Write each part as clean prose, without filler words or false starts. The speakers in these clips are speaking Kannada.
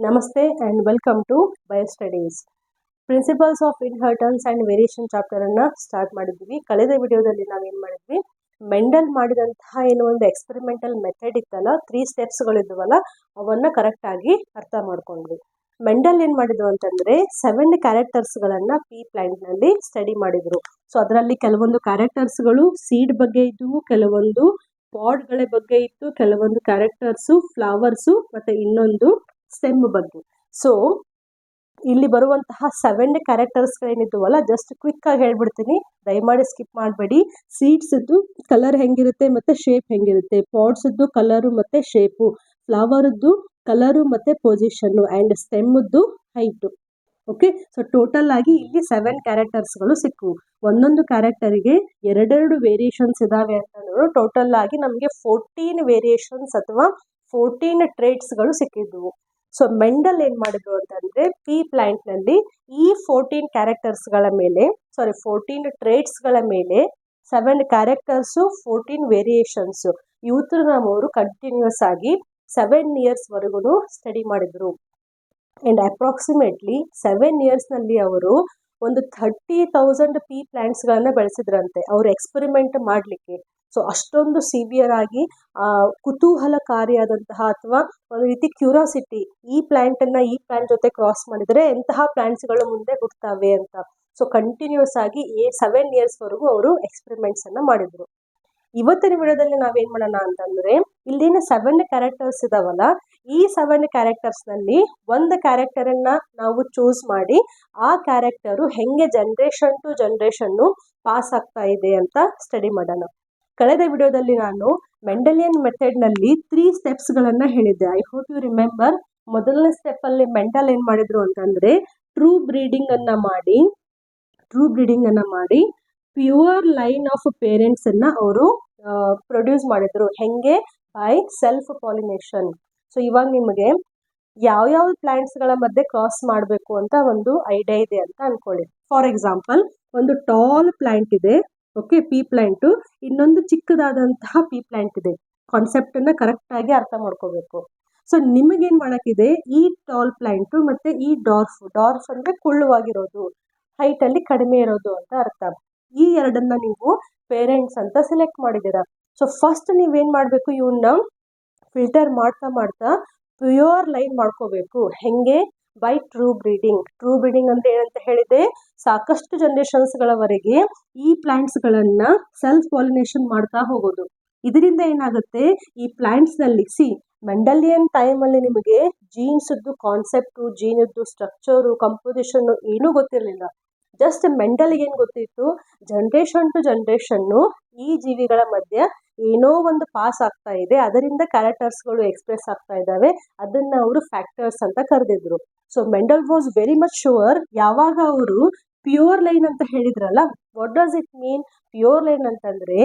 Namaste and welcome to BioStudies. Principles of inheritance and variation ಚಾಪ್ಟರನ್ನು ಸ್ಟಾರ್ಟ್ ಮಾಡಿದ್ವಿ. ಕಳೆದ ವಿಡಿಯೋದಲ್ಲಿ ನಾವೇನು ಮಾಡಿದ್ವಿ, ಮೆಂಡಲ್ ಮಾಡಿದಂತಹ ಏನೋ ಒಂದು ಎಕ್ಸ್ಪೆರಿಮೆಂಟಲ್ ಮೆಥಡ್ ಇತ್ತಲ್ಲ, 3 ಸ್ಟೆಪ್ಸ್ಗಳಿದ್ವಲ್ಲ, ಅವನ್ನು ಕರೆಕ್ಟಾಗಿ ಅರ್ಥ ಮಾಡ್ಕೊಂಡ್ವಿ. ಮೆಂಡಲ್ ಏನು ಮಾಡಿದ್ರು ಅಂತಂದರೆ 7 ಕ್ಯಾರೆಕ್ಟರ್ಸ್ಗಳನ್ನು ಪೀ ಪ್ಲ್ಯಾಂಟ್ನಲ್ಲಿ ಸ್ಟಡಿ ಮಾಡಿದರು. ಸೊ ಅದರಲ್ಲಿ ಕೆಲವೊಂದು ಕ್ಯಾರೆಕ್ಟರ್ಸ್ಗಳು ಸೀಡ್ ಬಗ್ಗೆ ಇದ್ದವು, ಕೆಲವೊಂದು ಪಾಡ್ಗಳ ಬಗ್ಗೆ ಇತ್ತು, ಕೆಲವೊಂದು ಕ್ಯಾರೆಕ್ಟರ್ಸು ಫ್ಲವರ್ಸು ಮತ್ತು ಇನ್ನೊಂದು ಸ್ಟೆಮ್ ಬಗ್ಗೆ. ಸೊ ಇಲ್ಲಿ ಬರುವಂತಹ 7 ಕ್ಯಾರೆಕ್ಟರ್ಸ್ಗಳೇನಿದ್ವಲ್ಲ, ಜಸ್ಟ್ ಕ್ವಿಕ್ ಆಗಿ ಹೇಳ್ಬಿಡ್ತೀನಿ, ದಯಮಾಡಿ ಸ್ಕಿಪ್ ಮಾಡಬೇಡಿ. ಸೀಡ್ಸದ್ದು ಕಲರ್ ಹೆಂಗಿರುತ್ತೆ ಮತ್ತು ಶೇಪ್ ಹೆಂಗಿರುತ್ತೆ, ಪಾಡ್ಸದ್ದು ಕಲರು ಮತ್ತು ಶೇಪು, ಫ್ಲವರದ್ದು ಕಲರು ಮತ್ತು ಪೊಸಿಷನ್ನು, ಆ್ಯಂಡ್ ಸ್ಟೆಮ್ಮದ್ದು ಹೈಟು. ಓಕೆ, ಸೊ ಟೋಟಲ್ ಆಗಿ ಇಲ್ಲಿ 7 ಕ್ಯಾರೆಕ್ಟರ್ಸ್ಗಳು ಸಿಕ್ಕವು. ಒಂದೊಂದು ಕ್ಯಾರೆಕ್ಟರಿಗೆ ಎರಡೆರಡು ವೇರಿಯೇಷನ್ಸ್ ಇದ್ದಾವೆ ಅಂತಂದ್ರು ಟೋಟಲ್ ಆಗಿ ನಮಗೆ 14 ವೇರಿಯೇಷನ್ಸ್ ಅಥವಾ 14 ಟ್ರೇಟ್ಸ್ಗಳು ಸಿಕ್ಕಿದ್ವು. ಸೊ ಮೆಂಡಲ್ ಏನು ಮಾಡಿದ್ರು ಅಂತಂದರೆ ಪೀ ಪ್ಲ್ಯಾಂಟ್ನಲ್ಲಿ ಈ 14 ಕ್ಯಾರೆಕ್ಟರ್ಸ್ಗಳ ಮೇಲೆ 14 ಟ್ರೇಟ್ಸ್ಗಳ ಮೇಲೆ 7 ಕ್ಯಾರೆಕ್ಟರ್ಸು 14 ವೇರಿಯೇಷನ್ಸು ಇವತ್ತನ್ನು ಅವರು ಕಂಟಿನ್ಯೂಸ್ ಆಗಿ 7 ಇಯರ್ಸ್ವರೆಗೂ ಸ್ಟಡಿ ಮಾಡಿದರು. ಆ್ಯಂಡ್ ಅಪ್ರಾಕ್ಸಿಮೇಟ್ಲಿ 7 ಇಯರ್ಸ್ನಲ್ಲಿ ಅವರು ಒಂದು 30,000 ಪೀ ಪ್ಲ್ಯಾಂಟ್ಸ್ಗಳನ್ನು ಬೆಳೆಸಿದ್ರಂತೆ ಅವರು ಎಕ್ಸ್ಪೆರಿಮೆಂಟ್ ಮಾಡಲಿಕ್ಕೆ. ಸೊ ಅಷ್ಟೊಂದು ಸಿವಿಯರ್ ಆಗಿ ಕುತೂಹಲಕಾರಿಯಾದಂತಹ ಅಥವಾ ಒಂದು ರೀತಿ ಕ್ಯೂರಿಯಾಸಿಟಿ, ಈ ಪ್ಲ್ಯಾಂಟನ್ನು ಈ ಪ್ಲ್ಯಾಂಟ್ ಜೊತೆ ಕ್ರಾಸ್ ಮಾಡಿದರೆ ಎಂತಹ ಪ್ಲ್ಯಾಂಟ್ಸ್ಗಳು ಮುಂದೆ ಹುಡ್ತವೆ ಅಂತ. ಸೊ ಕಂಟಿನ್ಯೂಸ್ ಆಗಿ 7 ಇಯರ್ಸ್ವರೆಗೂ ಅವರು ಎಕ್ಸ್ಪೆರಿಮೆಂಟ್ಸನ್ನು ಮಾಡಿದರು. ಇವತ್ತಿನ ವಿಡಿಯೋದಲ್ಲಿ ನಾವೇನು ಮಾಡೋಣ ಅಂತಂದರೆ, ಇಲ್ಲಿನ 7 ಕ್ಯಾರೆಕ್ಟರ್ಸ್ ಇದಾವಲ್ಲ, ಈ 7 ಕ್ಯಾರೆಕ್ಟರ್ಸ್ನಲ್ಲಿ ಒಂದು ಕ್ಯಾರೆಕ್ಟರನ್ನು ನಾವು ಚೂಸ್ ಮಾಡಿ ಆ ಕ್ಯಾರೆಕ್ಟರು ಹೆಂಗೆ ಜನ್ರೇಷನ್ ಟು ಜನ್ರೇಷನ್ನು ಪಾಸ್ ಆಗ್ತಾ ಇದೆ ಅಂತ ಸ್ಟಡಿ ಮಾಡೋಣ. ಕಳೆದ ವಿಡಿಯೋದಲ್ಲಿ ನಾನು ಮೆಂಡಲಿಯನ್ ಮೆಥಡ್ನಲ್ಲಿ 3 ಸ್ಟೆಪ್ಸ್ಗಳನ್ನು ಹೇಳಿದ್ದೆ. I hope you remember. ಮೊದಲನೇ ಸ್ಟೆಪ್ಪಲ್ಲಿ ಮೆಂಡಲ್ ಏನು ಮಾಡಿದ್ರು ಅಂತಂದರೆ ಟ್ರೂ ಬ್ರೀಡಿಂಗನ್ನು ಮಾಡಿ ಪ್ಯೂರ್ ಲೈನ್ ಆಫ್ ಪೇರೆಂಟ್ಸನ್ನು ಅವರು ಪ್ರೊಡ್ಯೂಸ್ ಮಾಡಿದರು. ಹೆಂಗೆ? By self pollination. ಸೊ ಇವಾಗ ನಿಮಗೆ ಯಾವ್ಯಾವ ಪ್ಲ್ಯಾಂಟ್ಸ್ಗಳ ಮಧ್ಯೆ ಕ್ರಾಸ್ ಮಾಡಬೇಕು ಅಂತ ಒಂದು ಐಡಿಯಾ ಇದೆ ಅಂತ ಅಂದ್ಕೊಳ್ಳಿ. ಫಾರ್ ಎಕ್ಸಾಂಪಲ್, ಒಂದು ಟಾಲ್ ಪ್ಲ್ಯಾಂಟ್ ಇದೆ, ಓಕೆ, ಪೀ ಪ್ಲ್ಯಾಂಟು, ಇನ್ನೊಂದು ಚಿಕ್ಕದಾದಂತಹ ಪೀ ಪ್ಲ್ಯಾಂಟ್ ಇದೆ. ಕಾನ್ಸೆಪ್ಟನ್ನು ಕರೆಕ್ಟಾಗಿ ಅರ್ಥ ಮಾಡ್ಕೋಬೇಕು. ಸೊ ನಿಮಗೇನು ಮಾಡೋಕ್ಕಿದೆ, ಈ ಟಾಲ್ ಪ್ಲ್ಯಾಂಟು ಮತ್ತು ಈ ಡಾರ್ಫ್ ಅಂದರೆ ಕುಳ್ಳುವಾಗಿರೋದು, ಹೈಟಲ್ಲಿ ಕಡಿಮೆ ಇರೋದು ಅಂತ ಅರ್ಥ. ಈ ಎರಡನ್ನ ನೀವು ಪೇರೆಂಟ್ಸ್ ಅಂತ ಸೆಲೆಕ್ಟ್ ಮಾಡಿದ್ದೀರಾ. ಸೊ ಫಸ್ಟ್ ನೀವೇನು ಮಾಡಬೇಕು, ಇವನ್ನ ಫಿಲ್ಟರ್ ಮಾಡ್ತಾ ಪ್ಯೂರ್ ಲೈನ್ ಮಾಡ್ಕೋಬೇಕು. ಹೆಂಗೆ? By true breeding. True breeding ಅಂದರೆ ಏನಂತ ಹೇಳಿದೆ, ಸಾಕಷ್ಟು ಜನ್ರೇಷನ್ಸ್ಗಳವರೆಗೆ ಈ ಪ್ಲ್ಯಾಂಟ್ಸ್ಗಳನ್ನು ಸೆಲ್ಫ್ ಪಾಲಿನೇಷನ್ ಮಾಡ್ತಾ ಹೋಗೋದು. ಇದರಿಂದ ಏನಾಗುತ್ತೆ, ಈ ಪ್ಲ್ಯಾಂಟ್ಸ್ನಲ್ಲಿ ಮೆಂಡಲಿಯನ್ ಟೈಮಲ್ಲಿ ನಿಮಗೆ ಜೀನ್ಸದ್ದು ಕಾನ್ಸೆಪ್ಟು, ಜೀನದ್ದು ಸ್ಟ್ರಕ್ಚರು, ಕಂಪೋಸಿಷನ್ನು ಏನೂ ಗೊತ್ತಿರಲಿಲ್ಲ. ಜಸ್ಟ್ ಮೆಂಡಲ್ಗೆ ಏನು ಗೊತ್ತಿತ್ತು, ಜನ್ರೇಷನ್ ಟು ಜನ್ರೇಷನ್ನು ಈ ಜೀವಿಗಳ ಮಧ್ಯೆ ಏನೋ ಒಂದು ಪಾಸ್ ಆಗ್ತಾ ಇದೆ, ಅದರಿಂದ ಕ್ಯಾರೆಕ್ಟರ್ಸ್ಗಳು ಎಕ್ಸ್ಪ್ರೆಸ್ ಆಗ್ತಾ ಇದ್ದಾವೆ, ಅದನ್ನು ಅವರು ಫ್ಯಾಕ್ಟರ್ಸ್ ಅಂತ ಕರೆದಿದ್ರು. So Mendel was very much sure. ಯಾವಾಗ ಅವರು ಪ್ಯೂರ್ ಲೈನ್ ಅಂತ ಹೇಳಿದ್ರಲ್ಲ, what does it mean pure line ಅಂತಂದರೆ,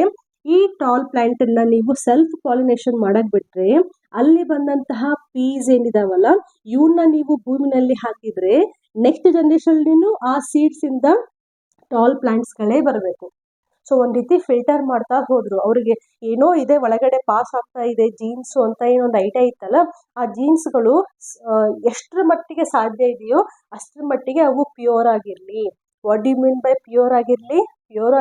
ಈ ಟಾಲ್ ಪ್ಲ್ಯಾಂಟನ್ನು ನೀವು ಸೆಲ್ಫ್ ಪಾಲಿನೇಷನ್ ಮಾಡಕ್ಕೆ ಬಿಟ್ಟರೆ ಅಲ್ಲಿ ಬಂದಂತಹ ಪೀಸ್ ಏನಿದಾವಲ್ಲ, ಇವನ್ನ ನೀವು ಭೂಮಿನಲ್ಲಿ ಹಾಕಿದರೆ ನೆಕ್ಸ್ಟ್ ಜನ್ರೇಷನ್ನಿನೂ ಆ ಸೀಡ್ಸಿಂದ ಟಾಲ್ ಪ್ಲ್ಯಾಂಟ್ಸ್ಗಳೇ ಬರಬೇಕು. ಸೊ ಒಂದು ರೀತಿ ಫಿಲ್ಟರ್ ಮಾಡ್ತಾ ಹೋದರು. ಅವರಿಗೆ ಏನೋ ಇದೆ ಒಳಗಡೆ ಪಾಸ್ ಆಗ್ತಾ ಇದೆ ಜೀನ್ಸು ಅಂತ ಏನೊಂದು ಐಡಿಯಾ ಇತ್ತಲ್ಲ, ಆ ಜೀನ್ಸ್ಗಳು ಎಷ್ಟರ ಮಟ್ಟಿಗೆ ಸಾಧ್ಯ ಇದೆಯೋ ಅಷ್ಟರ ಮಟ್ಟಿಗೆ ಅವು ಪ್ಯೂರ್ ಆಗಿರಲಿ. What do you mean by pure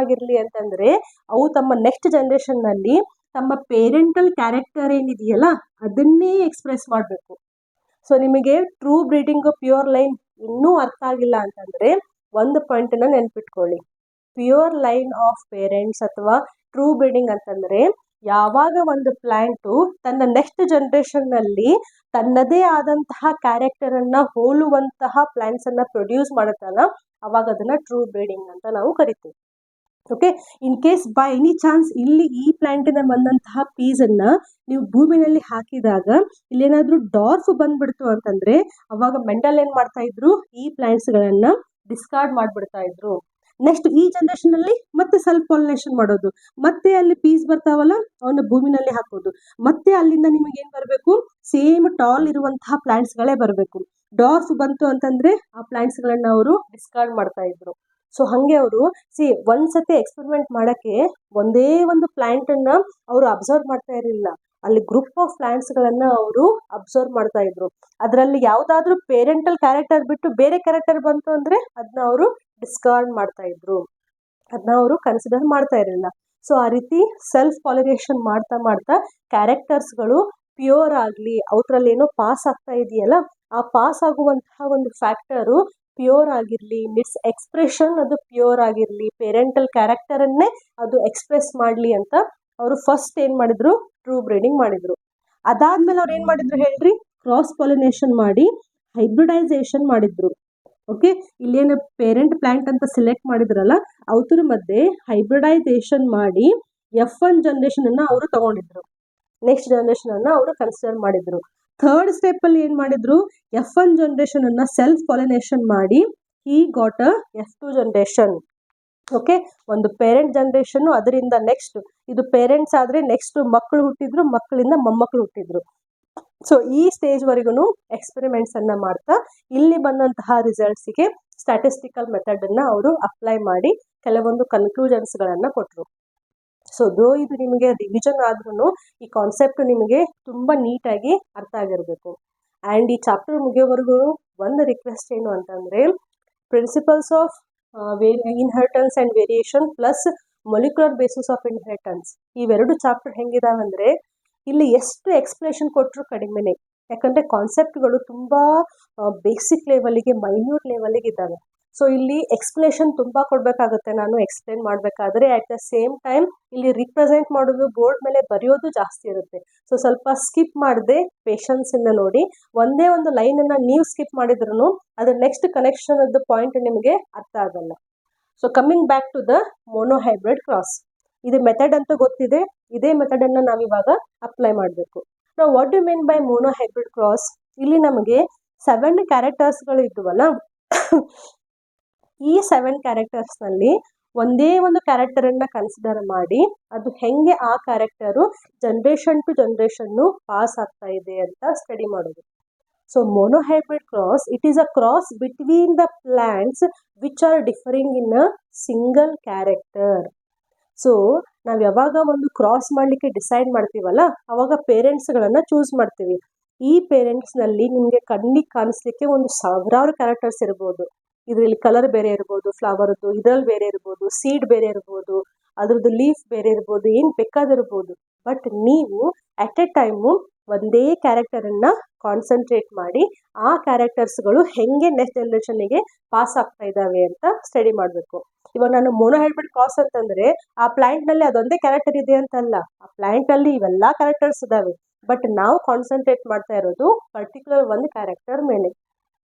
ಆಗಿರಲಿ ಅಂತಂದರೆ, ಅವು ತಮ್ಮ ನೆಕ್ಸ್ಟ್ ಜನ್ರೇಷನ್ನಲ್ಲಿ ತಮ್ಮ ಪೇರೆಂಟಲ್ ಕ್ಯಾರೆಕ್ಟರ್ ಏನಿದೆಯಲ್ಲ ಅದನ್ನೇ ಎಕ್ಸ್ಪ್ರೆಸ್ ಮಾಡಬೇಕು. ಸೊ ನಿಮಗೆ ಟ್ರೂ ಬ್ರೀಡಿಂಗು ಪ್ಯೂರ್ ಲೈನ್ ಇನ್ನೂ ಅರ್ಥ ಆಗಿಲ್ಲ ಅಂತಂದರೆ ಒಂದು ಪಾಯಿಂಟನ್ನು ನೆನ್ಪಿಟ್ಕೊಳ್ಳಿ. ಪ್ಯೂರ್ ಲೈನ್ ಆಫ್ ಪೇರೆಂಟ್ಸ್ ಅಥವಾ ಟ್ರೂ ಬ್ರೀಡಿಂಗ್ ಅಂತಂದರೆ, ಯಾವಾಗ ಒಂದು ಪ್ಲ್ಯಾಂಟು ತನ್ನ ನೆಕ್ಸ್ಟ್ ಜನ್ರೇಷನ್ನಲ್ಲಿ ತನ್ನದೇ ಆದಂತಹ ಕ್ಯಾರೆಕ್ಟರನ್ನು ಹೋಲುವಂತಹ ಪ್ಲ್ಯಾಂಟ್ಸನ್ನು ಪ್ರೊಡ್ಯೂಸ್ ಮಾಡುತ್ತಲ್ಲ, ಅವಾಗ ಅದನ್ನು ಟ್ರೂ ಬ್ರೀಡಿಂಗ್ ಅಂತ ನಾವು ಕರಿತೀವಿ. Okay, in case by any chance ಇಲ್ಲಿ ಈ ಪ್ಲ್ಯಾಂಟಿನ ಬಂದಂತಹ ಪೀಸನ್ನು ನೀವು ಭೂಮಿನಲ್ಲಿ ಹಾಕಿದಾಗ ಇಲ್ಲೇನಾದರೂ ಡಾರ್ಫ್ ಬಂದ್ಬಿಡ್ತು ಅಂತಂದರೆ ಅವಾಗ ಮೆಂಡಲ್ ಏನು ಮಾಡ್ತಾಯಿದ್ರು, ಈ ಪ್ಲ್ಯಾಂಟ್ಸ್ಗಳನ್ನು ಡಿಸ್ಕಾರ್ಡ್ ಮಾಡಿಬಿಡ್ತಾ ಇದ್ರು. ನೆಕ್ಸ್ಟ್ ಈ ಜನ್ರೇಷನಲ್ಲಿ ಮತ್ತೆ ಸೆಲ್ಫ್ ಪಾಲಿನೇಷನ್ ಮಾಡೋದು, ಮತ್ತೆ ಅಲ್ಲಿ ಪೀಸ್ ಬರ್ತಾವಲ್ಲ ಅವನ್ನ ಭೂಮಿನಲ್ಲಿ ಹಾಕೋದು, ಮತ್ತೆ ಅಲ್ಲಿಂದ ನಿಮಗೇನು ಬರಬೇಕು, ಸೇಮ್ ಟಾಲ್ ಇರುವಂತಹ ಪ್ಲ್ಯಾಂಟ್ಸ್ಗಳೇ ಬರಬೇಕು. ಡಾರ್ಫ್ ಬಂತು ಅಂತಂದರೆ ಆ ಪ್ಲ್ಯಾಂಟ್ಸ್ಗಳನ್ನು ಅವರು ಡಿಸ್ಕಾರ್ಡ್ ಮಾಡ್ತಾ ಇದ್ರು. ಸೊ ಹಾಗೆ ಅವರು ಒಂದ್ಸತಿ ಎಕ್ಸ್ಪೆರಿಮೆಂಟ್ ಮಾಡೋಕ್ಕೆ ಒಂದೇ ಒಂದು ಪ್ಲ್ಯಾಂಟನ್ನು ಅವರು ಅಬ್ಸರ್ವ್ ಮಾಡ್ತಾ ಇರಲಿಲ್ಲ. ಅಲ್ಲಿ ಗ್ರೂಪ್ ಆಫ್ ಪ್ಲಾಂಟ್ಸ್ಗಳನ್ನ ಅವರು ಅಬ್ಸರ್ವ್ ಮಾಡ್ತಾ ಇದ್ರು. ಅದರಲ್ಲಿ ಯಾವುದಾದ್ರೂ ಪೇರೆಂಟಲ್ ಕ್ಯಾರೆಕ್ಟರ್ ಬಿಟ್ಟು ಬೇರೆ ಕ್ಯಾರೆಕ್ಟರ್ ಬಂತು ಅಂದ್ರೆ ಅದನ್ನ ಅವರು ಡಿಸ್ಕಾರ್ಡ್ ಮಾಡ್ತಾ ಇದ್ರು, ಅದನ್ನ ಅವರು ಕನ್ಸಿಡರ್ ಮಾಡ್ತಾ ಇರಲಿಲ್ಲ. ಸೊ ಆ ರೀತಿ ಸೆಲ್ಫ್ ಪಾಲಿನೇಷನ್ ಮಾಡ್ತಾ ಮಾಡ್ತಾ ಕ್ಯಾರೆಕ್ಟರ್ಸ್ಗಳು ಪ್ಯೂರ್ ಆಗಲಿ, ಅವರಲ್ಲಿ ಏನೋ ಪಾಸ್ ಆಗ್ತಾ ಇದೆಯಲ್ಲ, ಆ ಪಾಸ್ ಆಗುವಂತಹ ಒಂದು ಫ್ಯಾಕ್ಟರು ಪ್ಯೂರ್ ಆಗಿರಲಿ, ಮಿಸ್ ಎಕ್ಸ್ಪ್ರೆಷನ್ ಅದು ಪ್ಯೂರ್ ಆಗಿರಲಿ, ಪೇರೆಂಟಲ್ ಕ್ಯಾರೆಕ್ಟರನ್ನೇ ಅದು ಎಕ್ಸ್ಪ್ರೆಸ್ ಮಾಡಲಿ ಅಂತ ಅವರು ಫಸ್ಟ್ ಏನು ಮಾಡಿದ್ರು, ಟ್ರೂ ಬ್ರೀಡಿಂಗ್ ಮಾಡಿದ್ರು. ಅದಾದ್ಮೇಲೆ ಅವ್ರು ಏನು ಮಾಡಿದ್ರು ಹೇಳ್ರಿ, ಕ್ರಾಸ್ ಪಾಲಿನೇಷನ್ ಮಾಡಿ ಹೈಬ್ರಿಡೈಸೇಷನ್ ಮಾಡಿದ್ರು. ಓಕೆ, ಇಲ್ಲೇನು ಪೇರೆಂಟ್ ಪ್ಲಾಂಟ್ ಅಂತ ಸಿಲೆಕ್ಟ್ ಮಾಡಿದ್ರಲ್ಲ, ಅವ್ರ ಮಧ್ಯೆ ಹೈಬ್ರಿಡೈಸೇಷನ್ ಮಾಡಿ F1 ಜನರೇಷನ್ ಅನ್ನ ಅವರು ತಗೊಂಡಿದ್ರು, ನೆಕ್ಸ್ಟ್ ಜನರೇಷನ್ ಅನ್ನ ಅವರು ಕನ್ಸಿಡರ್ ಮಾಡಿದ್ರು. ಥರ್ಡ್ ಸ್ಟೆಪ್ ಅಲ್ಲಿ ಏನ್ ಮಾಡಿದ್ರು, F1 ಜನರೇಷನ್ ಅನ್ನ ಸೆಲ್ಫ್ ಪಾಲಿನೇಷನ್ ಮಾಡಿ ಈ ಗಾಟ್ F2 ಜನರೇಷನ್. ಓಕೆ, ಒಂದು ಪೇರೆಂಟ್ ಜನರೇಷನ್, ಅದರಿಂದ ನೆಕ್ಸ್ಟ್ ಇದು ಪೇರೆಂಟ್ಸ್ ಆದ್ರೆ ನೆಕ್ಸ್ಟ್ ಮಕ್ಕಳು ಹುಟ್ಟಿದ್ರು, ಮಕ್ಕಳಿಂದ ಮೊಮ್ಮಕ್ಕಳು ಹುಟ್ಟಿದ್ರು. ಸೊ ಈ ಸ್ಟೇಜ್ ವರೆಗೂ ಎಕ್ಸ್ಪೆರಿಮೆಂಟ್ಸ್ ಅನ್ನ ಮಾಡ್ತಾ ಇಲ್ಲಿ ಬಂದಂತಹ ರಿಸಲ್ಟ್ಸ್ಗೆ ಸ್ಟ್ಯಾಟಿಸ್ಟಿಕಲ್ ಮೆಥಡ್ ಅನ್ನ ಅವರು ಅಪ್ಲೈ ಮಾಡಿ ಕೆಲವೊಂದು ಕನ್ಕ್ಲೂಷನ್ಸ್ ಗಳನ್ನ ಕೊಟ್ಟರು. ಸೊ ಇದು ನಿಮಗೆ ರಿವಿಷನ್ ಆದ್ರೂ ಈ ಕಾನ್ಸೆಪ್ಟ್ ನಿಮಗೆ ತುಂಬಾ ನೀಟಾಗಿ ಅರ್ಥ ಆಗಿರಬೇಕು. ಆ್ಯಂಡ್ ಈ ಚಾಪ್ಟರ್ ಮುಗಿಯೋವರೆಗೂ ಒಂದು ರಿಕ್ವೆಸ್ಟ್ ಏನು ಅಂತಂದ್ರೆ, principles of inheritance and variation plus molecular basis of inheritance, ಇವೆರಡು ಚಾಪ್ಟರ್ ಹೆಂಗಿದಾವಂದ್ರೆ ಇಲ್ಲಿ ಎಷ್ಟು ಎಕ್ಸ್ಪ್ಲೇಷನ್ ಕೊಟ್ಟರು ಕಡಿಮೆನೆ. ಯಾಕಂದರೆ ಕಾನ್ಸೆಪ್ಟ್ಗಳು ತುಂಬ ಬೇಸಿಕ್ ಲೆವೆಲಿಗೆ, ಮೈನ್ಯೂಟ್ ಲೆವೆಲಿಗೆ ಇದ್ದಾವೆ. ಸೊ ಇಲ್ಲಿ ಎಕ್ಸ್ಪ್ಲೇಷನ್ ತುಂಬ ಕೊಡಬೇಕಾಗುತ್ತೆ ನಾನು ಎಕ್ಸ್ಪ್ಲೇನ್ ಮಾಡಬೇಕಾದ್ರೆ. ಅಟ್ ದ ಸೇಮ್ ಟೈಮ್ ಇಲ್ಲಿ ರಿಪ್ರೆಸೆಂಟ್ ಮಾಡೋದು, ಬೋರ್ಡ್ ಮೇಲೆ ಬರೆಯೋದು ಜಾಸ್ತಿ ಇರುತ್ತೆ. ಸೊ ಸ್ವಲ್ಪ ಸ್ಕಿಪ್ ಮಾಡದೆ ಪೇಷನ್ಸಿಂದ ನೋಡಿ. ಒಂದೇ ಒಂದು ಲೈನನ್ನು ನೀವು ಸ್ಕಿಪ್ ಮಾಡಿದ್ರು ಅದ್ರ ನೆಕ್ಸ್ಟ್ ಕನೆಕ್ಷನ್ ಆದ ಪಾಯಿಂಟ್ ನಿಮಗೆ ಅರ್ಥ ಆಗಲ್ಲ. So coming back to the monohybrid cross, ಇದು ಮೆಥಡ್ ಅಂತ ಗೊತ್ತಿದೆ. ಇದೇ ಮೆಥಡನ್ನು ನಾವಿವಾಗ ಅಪ್ಲೈ ಮಾಡಬೇಕು. ನಾವು what you mean by monohybrid cross, ಇಲ್ಲಿ ನಮಗೆ 7 ಕ್ಯಾರೆಕ್ಟರ್ಸ್ಗಳು ಇದ್ವಲ್ಲ, ಈ 7 ಕ್ಯಾರೆಕ್ಟರ್ಸ್ನಲ್ಲಿ ಒಂದೇ ಒಂದು ಕ್ಯಾರೆಕ್ಟರನ್ನು ಕನ್ಸಿಡರ್ ಮಾಡಿ ಅದು ಹೆಂಗೆ ಆ character generation to generation pass ಆಗ್ತಾ ಇದೆ ಅಂತ ಸ್ಟಡಿ ಮಾಡೋದು. So monohybrid cross, it is a cross between the plants which are differing in a single character. So ನಾವು ಯಾವಾಗ ಒಂದು ಕ್ರಾಸ್ ಮಾಡಲಿಕ್ಕೆ ಡಿಸೈಡ್ ಮಾಡ್ತೀವಲ್ಲ, ಅವಾಗ ಪೇರೆಂಟ್ಸ್ಗಳನ್ನು ಚೂಸ್ ಮಾಡ್ತೀವಿ. ಈ ಪೇರೆಂಟ್ಸ್ನಲ್ಲಿ ನಿಮಗೆ ಕಣ್ಣಿಗೆ ಕಾಣಿಸ್ಲಿಕ್ಕೆ ಒಂದು ಸಾವಿರಾರು ಕ್ಯಾರೆಕ್ಟರ್ಸ್ ಇರ್ಬೋದು. ಇದರಲ್ಲಿ ಕಲರ್ ಬೇರೆ ಇರ್ಬೋದು, ಫ್ಲವರ್ದು ಇದರಲ್ಲಿ ಬೇರೆ ಇರ್ಬೋದು, ಸೀಡ್ ಬೇರೆ ಇರ್ಬೋದು, ಅದ್ರದ್ದು ಲೀಫ್ ಬೇರೆ ಇರ್ಬೋದು, ಏನು ಬೇಕಾದಿರ್ಬೋದು. ಬಟ್ ನೀವು ಅಟ್ ಎ ಟೈಮು ಒಂದೇ ಕ್ಯಾರೆಕ್ಟರನ್ನು ಕಾನ್ಸಂಟ್ರೇಟ್ ಮಾಡಿ ಆ ಕ್ಯಾರೆಕ್ಟರ್ಸ್ಗಳು ಹೆಂಗೆ ನೆಕ್ಸ್ಟ್ ಜನರೇಷನ್ಗೆ ಪಾಸ್ ಆಗ್ತಾ ಇದ್ದಾವೆ ಅಂತ ಸ್ಟಡಿ ಮಾಡಬೇಕು. ಇವಾಗ ನಾನು ಮೋನೋಹೈಬ್ರಿಡ್ ಕ್ರಾಸ್ ಅಂತಂದರೆ ಆ ಪ್ಲಾಂಟ್ನಲ್ಲಿ ಅದೊಂದೇ ಕ್ಯಾರೆಕ್ಟರ್ ಇದೆ ಅಂತಲ್ಲ, ಆ ಪ್ಲಾಂಟಲ್ಲಿ ಇವೆಲ್ಲ ಕ್ಯಾರೆಕ್ಟರ್ಸ್ ಇದ್ದಾವೆ. ಬಟ್ ನಾವು ಕಾನ್ಸಂಟ್ರೇಟ್ ಮಾಡ್ತಾ ಇರೋದು ಪರ್ಟಿಕ್ಯುಲರ್ ಒಂದು ಕ್ಯಾರೆಕ್ಟರ್ ಮೇಲೆ.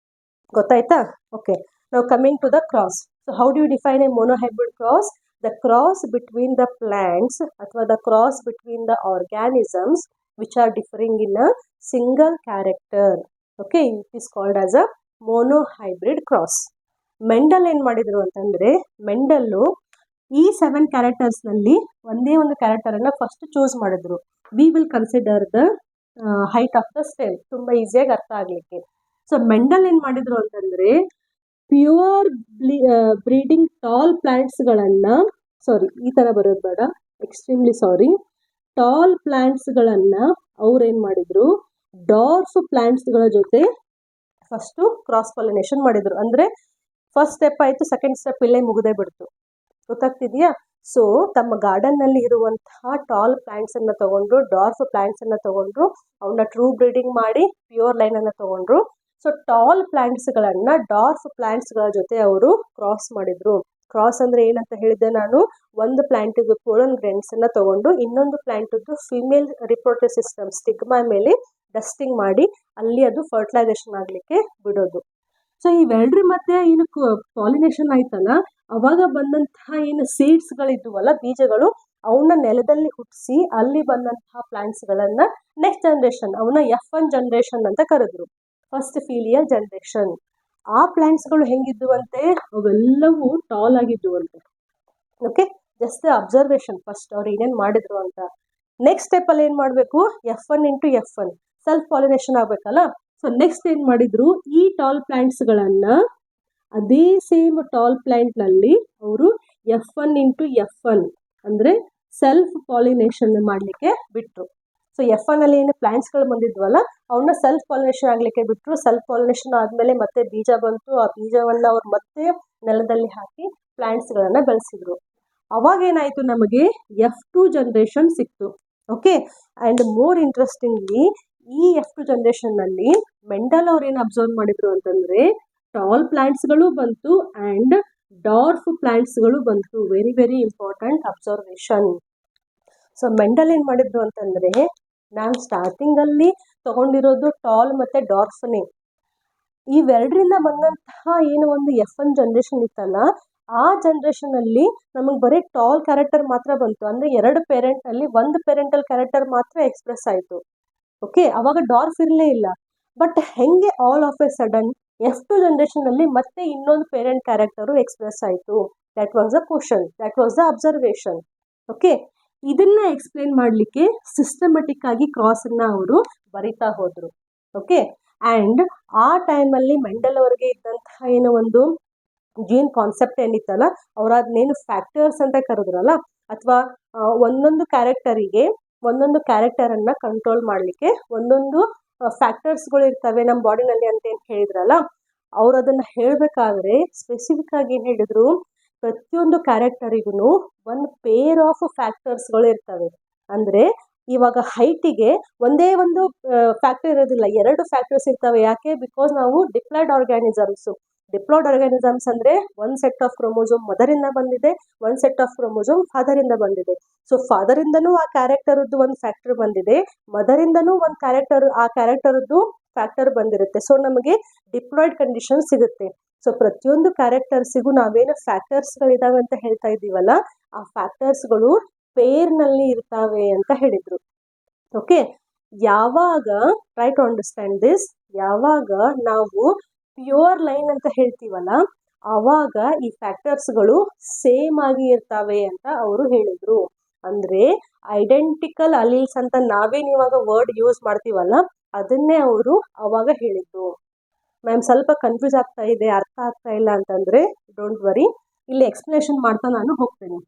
ಗೊತ್ತಾಯ್ತಾ? ಓಕೆ, ನಾವು coming to the cross. So how do you define a monohybrid cross? The cross between the plants ಅಥವಾ the cross between the organisms which are differing in a single character. Okay, it is called as a monohybrid cross. Mendel ಏನು ಮಾಡಿದ್ರು ಅಂತಂದರೆ, ಮೆಂಡಲ್ಲು ಈ 7 ಕ್ಯಾರೆಕ್ಟರ್ಸ್ನಲ್ಲಿ ಒಂದೇ ಒಂದು ಕ್ಯಾರೆಕ್ಟರನ್ನು ಫಸ್ಟ್ ಚೂಸ್ ಮಾಡಿದ್ರು. We will consider the height of the stem, ತುಂಬ ಈಸಿಯಾಗಿ ಅರ್ಥ ಆಗಲಿಕ್ಕೆ. ಸೊ ಮೆಂಡಲ್ ಏನು ಮಾಡಿದ್ರು ಅಂತಂದರೆ, ಪ್ಯೂರ್ ಬ್ರೀಡಿಂಗ್ ಟಾಲ್ ಪ್ಲಾಂಟ್ಸ್ಗಳನ್ನು, ಸಾರಿ ಈ ಥರ ಬರೋದು ಬೇಡ, ಎಕ್ಸ್ಟ್ರೀಮ್ಲಿ ಸಾರಿ, ಟಾಲ್ ಪ್ಲಾಂಟ್ಸ್ಗಳನ್ನು ಅವ್ರೇನು ಮಾಡಿದ್ರು, ಡಾರ್ಫ್ ಪ್ಲಾಂಟ್ಸ್ಗಳ ಜೊತೆ ಫಸ್ಟು ಕ್ರಾಸ್ ಪಾಲಿನೇಷನ್ ಮಾಡಿದರು. ಅಂದರೆ ಫಸ್ಟ್ ಸ್ಟೆಪ್ ಆಯಿತು, ಸೆಕೆಂಡ್ ಸ್ಟೆಪ್ ಇಲ್ಲೇ ಮುಗಿದೇ ಬಿಡ್ತು. ಗೊತ್ತಾಗ್ತಿದೆಯಾ? ಸೊ ತಮ್ಮ ಗಾರ್ಡನ್ನಲ್ಲಿ ಇರುವಂತಹ ಟಾಲ್ ಪ್ಲಾಂಟ್ಸನ್ನು ತೊಗೊಂಡ್ರು, ಡಾರ್ಫ್ ಪ್ಲಾಂಟ್ಸನ್ನು ತೊಗೊಂಡ್ರು, ಅವನ್ನ ಟ್ರೂ ಬ್ರೀಡಿಂಗ್ ಮಾಡಿ ಪ್ಯೂರ್ ಲೈನನ್ನು ತೊಗೊಂಡ್ರು. ಸೊ ಟಾಲ್ ಪ್ಲಾಂಟ್ಸ್ಗಳನ್ನು ಡಾರ್ಫ್ ಪ್ಲಾಂಟ್ಸ್ಗಳ ಜೊತೆ ಅವರು ಕ್ರಾಸ್ ಮಾಡಿದರು. ಕ್ರಾಸ್ ಅಂದರೆ ಏನಂತ ಹೇಳಿದೆ ನಾನು, ಒಂದು ಪ್ಲಾಂಟಿದ್ದು ಪೋಲನ್ ಗ್ರೇನ್ಸನ್ನು ತೊಗೊಂಡು ಇನ್ನೊಂದು ಪ್ಲಾಂಟದ್ದು ಫಿಮೇಲ್ ರಿಪ್ರೊಡಕ್ಟಿವ್ ಸಿಸ್ಟಮ್ ಸ್ಟಿಗ್ಮಾ ಮೇಲೆ ಡಸ್ಟಿಂಗ್ ಮಾಡಿ ಅಲ್ಲಿ ಅದು ಫರ್ಟಿಲೈಸೇಷನ್ ಆಗಲಿಕ್ಕೆ ಬಿಡೋದು. ಸೊ ಇವೆರಡರ ಮಧ್ಯೆ ಏನು ಪಾಲಿನೇಷನ್ ಆಯ್ತಲ್ಲ, ಅವಾಗ ಬಂದಂತಹ ಏನು ಸೀಡ್ಸ್ಗಳಿದ್ವಲ್ಲ, ಬೀಜಗಳು, ಅವನ್ನ ನೆಲದಲ್ಲಿ ಹುಟ್ಟಿಸಿ ಅಲ್ಲಿ ಬಂದಂತಹ ಪ್ಲಾಂಟ್ಸ್ಗಳನ್ನು ನೆಕ್ಸ್ಟ್ ಜನ್ರೇಷನ್ ಅವನ್ನ F1 ಜನರೇಷನ್ ಅಂತ ಕರೆದ್ರು, ಫಸ್ಟ್ ಫೀಲಿಯಲ್ ಜನರೇಷನ್. ಆ ಪ್ಲಾಂಟ್ಸ್ಗಳು ಹೆಂಗಿದ್ದುವಂತೆ, ಅವೆಲ್ಲವೂ ಟಾಲ್ ಆಗಿದ್ದುವಂತೆ. ಓಕೆ, ಜಸ್ಟ್ ಅಬ್ಸರ್ವೇಷನ್ ಫಸ್ಟ್ ಅವ್ರು ಏನೇನು ಮಾಡಿದ್ರು ಅಂತ. ನೆಕ್ಸ್ಟ್ ಸ್ಟೆಪ್ಪಲ್ಲಿ ಏನು ಮಾಡಬೇಕು, F1 into F1 self pollination ಆಗಬೇಕಲ್ಲ. ಸೊ ನೆಕ್ಸ್ಟ್ ಏನು ಮಾಡಿದ್ರು, ಈ ಟಾಲ್ ಪ್ಲಾಂಟ್ಸ್ಗಳನ್ನು ಅದೇ ಸೇಮ್ ಟಾಲ್ ಪ್ಲಾಂಟ್ನಲ್ಲಿ ಅವರು F1 ಇಂಟು F1 ಅಂದರೆ ಸೆಲ್ಫ್ ಪಾಲಿನೇಷನ್ ಮಾಡಲಿಕ್ಕೆ ಬಿಟ್ಟರು. ಸೊ F1 ಅಲ್ಲಿ ಏನು ಪ್ಲಾಂಟ್ಸ್ಗಳು ಬಂದಿದ್ವಲ್ಲ ಅವನ್ನ ಸೆಲ್ಫ್ ಪಾಲಿನೇಷನ್ ಆಗಲಿಕ್ಕೆ ಬಿಟ್ಟರು. ಸೆಲ್ಫ್ ಪಾಲಿನೇಷನ್ ಆದಮೇಲೆ ಮತ್ತೆ ಬೀಜ ಬಂತು. ಆ ಬೀಜವನ್ನು ಅವ್ರು ಮತ್ತೆ ನೆಲದಲ್ಲಿ ಹಾಕಿ ಪ್ಲಾಂಟ್ಸ್ಗಳನ್ನು ಬೆಳೆಸಿದ್ರು. ಅವಾಗ ಏನಾಯಿತು, ನಮಗೆ F2 ಜನರೇಷನ್ ಸಿಕ್ತು. ಓಕೆ, ಆ್ಯಂಡ್ ಮೋರ್ ಇಂಟ್ರೆಸ್ಟಿಂಗ್ಲಿ ಈ F2 ಜನರೇಷನ್ನಲ್ಲಿ ಮೆಂಡಲ್ ಅವ್ರು ಏನು ಅಬ್ಸರ್ವ್ ಮಾಡಿದ್ರು ಅಂತಂದರೆ ಟಾಲ್ ಪ್ಲಾಂಟ್ಸ್ಗಳು ಬಂತು ಆ್ಯಂಡ್ ಡಾರ್ಫ್ ಪ್ಲಾಂಟ್ಸ್ಗಳು ಬಂತು. Very very important observation. So Mendel ಏನು ಮಾಡಿದ್ರು ಅಂತಂದರೆ, ನಾನು ಸ್ಟಾರ್ಟಿಂಗಲ್ಲಿ ತಗೊಂಡಿರೋದು ಟಾಲ್ ಮತ್ತು ಡಾರ್ಫ್ನೇ. ಇವೆರಡರಿಂದ ಬಂದಂತಹ ಏನು ಒಂದು F1 ಜನರೇಷನ್ ಇತ್ತಲ್ಲ, ಆ ಜನರೇಷನಲ್ಲಿ ನಮಗೆ ಬರೀ ಟಾಲ್ ಕ್ಯಾರೆಕ್ಟರ್ ಮಾತ್ರ ಬಂತು. ಅಂದರೆ 2 ಪೇರೆಂಟಲ್ಲಿ 1 ಪೇರೆಂಟಲ್ ಕ್ಯಾರೆಕ್ಟರ್ ಮಾತ್ರ ಎಕ್ಸ್ಪ್ರೆಸ್ ಆಯಿತು. ಓಕೆ, ಅವಾಗ ಡಾರ್ಫ್ ಇರಲೇ ಇಲ್ಲ. ಬಟ್ ಹೆಂಗೆ all of A sudden F2 ಜನರೇಷನಲ್ಲಿ ಮತ್ತೆ ಇನ್ನೊಂದು ಪೇರೆಂಟ್ ಕ್ಯಾರೆಕ್ಟರು ಎಕ್ಸ್ಪ್ರೆಸ್ ಆಯಿತು? That was the question, that was the observation. Okay, ಇದನ್ನ ಎಕ್ಸ್ಪ್ಲೇನ್ ಮಾಡಲಿಕ್ಕೆ ಸಿಸ್ಟಮೆಟಿಕ್ ಆಗಿ ಕ್ರಾಸನ್ನು ಅವರು ಬರಿತಾ ಹೋದರು. ಓಕೆ, ಆ್ಯಂಡ್ ಆ ಟೈಮಲ್ಲಿ ಮೆಂಡಲ್ ಅವರಿಗೆ ಇದ್ದಂತಹ ಏನೋ ಒಂದು ಜೀನ್ ಕಾನ್ಸೆಪ್ಟ್ ಏನಿತ್ತಲ್ಲ, ಅವ್ರು ಅದನ್ನೇನು ಫ್ಯಾಕ್ಟರ್ಸ್ ಅಂತ ಕರೆದ್ರಲ್ಲ, ಅಥವಾ ಒಂದೊಂದು ಕ್ಯಾರೆಕ್ಟರಿಗೆ ಒಂದೊಂದು ಕ್ಯಾರೆಕ್ಟರನ್ನು ಕಂಟ್ರೋಲ್ ಮಾಡಲಿಕ್ಕೆ ಒಂದೊಂದು ಫ್ಯಾಕ್ಟರ್ಸ್ಗಳು ಇರ್ತವೆ ನಮ್ಮ ಬಾಡಿನಲ್ಲಿ ಅಂತ ಏನು ಹೇಳಿದ್ರಲ್ಲ, ಅವ್ರು ಅದನ್ನು ಹೇಳಬೇಕಾದ್ರೆ ಸ್ಪೆಸಿಫಿಕ್ ಆಗಿ ಏನು ಹೇಳಿದರು, ಪ್ರತಿಯೊಂದು ಕ್ಯಾರೆಕ್ಟರಿಗೂ ಒಂದು ಪೇರ್ ಆಫ್ ಫ್ಯಾಕ್ಟರ್ಸ್ಗಳು ಇರ್ತವೆ. ಅಂದರೆ ಇವಾಗ ಹೈಟಿಗೆ ಒಂದೇ ಒಂದು ಫ್ಯಾಕ್ಟರ್ ಇರೋದಿಲ್ಲ, 2 ಫ್ಯಾಕ್ಟರ್ಸ್ ಇರ್ತವೆ. ಯಾಕೆ? ಬಿಕಾಸ್ ನಾವು ಡಿಪ್ಲಾಯ್ಡ್ ಆರ್ಗ್ಯಾನಿಸಮ್ಸ್ ಅಂದರೆ ಒಂದು ಸೆಟ್ ಆಫ್ ಕ್ರೋಮೋಸೋಮ್ ಮದರಿಂದ ಬಂದಿದೆ, ಒಂದು ಸೆಟ್ ಆಫ್ ಕ್ರೋಮೋಸೋಮ್ ಫಾದರಿಂದ ಬಂದಿದೆ. ಸೊ ಫಾದರಿಂದನೂ ಆ ಕ್ಯಾರೆಕ್ಟರದ್ದು ಒಂದು ಫ್ಯಾಕ್ಟರ್ ಬಂದಿದೆ, ಮದರಿಂದನೂ ಒಂದು ಆ ಕ್ಯಾರೆಕ್ಟರದ್ದು ಫ್ಯಾಕ್ಟರ್ ಬಂದಿರುತ್ತೆ. ಸೊ ನಮಗೆ ಡಿಪ್ಲಾಯ್ಡ್ ಕಂಡೀಷನ್ ಸಿಗುತ್ತೆ. ಸೊ ಪ್ರತಿಯೊಂದು ಕ್ಯಾರೆಕ್ಟರ್ಸಿಗೂ ನಾವೇನು ಫ್ಯಾಕ್ಟರ್ಸ್ಗಳಿದಾವೆ ಅಂತ ಹೇಳ್ತಾ ಇದ್ದೀವಲ್ಲ, ಆ ಫ್ಯಾಕ್ಟರ್ಸ್ಗಳು ಪೇರ್ನಲ್ಲಿ ಇರ್ತಾವೆ ಅಂತ ಹೇಳಿದರು. ಓಕೆ, ಯಾವಾಗ ಟ್ರೈ ಟು ಅಂಡರ್ಸ್ಟ್ಯಾಂಡ್ ದಿಸ್, ಯಾವಾಗ ನಾವು ಪ್ಯೂರ್ ಲೈನ್ ಅಂತ ಹೇಳ್ತೀವಲ್ಲ, ಆವಾಗ ಈ ಫ್ಯಾಕ್ಟರ್ಸ್ಗಳು ಸೇಮ್ ಆಗಿ ಇರ್ತವೆ ಅಂತ ಅವರು ಹೇಳಿದರು. ಅಂದರೆ ಐಡೆಂಟಿಕಲ್ ಅಲೀಲ್ಸ್ ಅಂತ ನಾವೇನು ಇವಾಗ ವರ್ಡ್ ಯೂಸ್ ಮಾಡ್ತೀವಲ್ಲ, ಅದನ್ನೇ ಅವರು ಅವಾಗ ಹೇಳಿದ್ರು. ಮ್ಯಾಮ್ ಸ್ವಲ್ಪ ಕನ್ಫ್ಯೂಸ್ ಆಗ್ತಾ ಇದೆ, ಅರ್ಥ ಆಗ್ತಾ ಇಲ್ಲ ಅಂತಂದರೆ ಡೋಂಟ್ ವರಿ, ಇಲ್ಲಿ ಎಕ್ಸ್ಪ್ಲನೇಷನ್ ಮಾಡ್ತಾ ನಾನು ಹೋಗ್ತೀನಿ.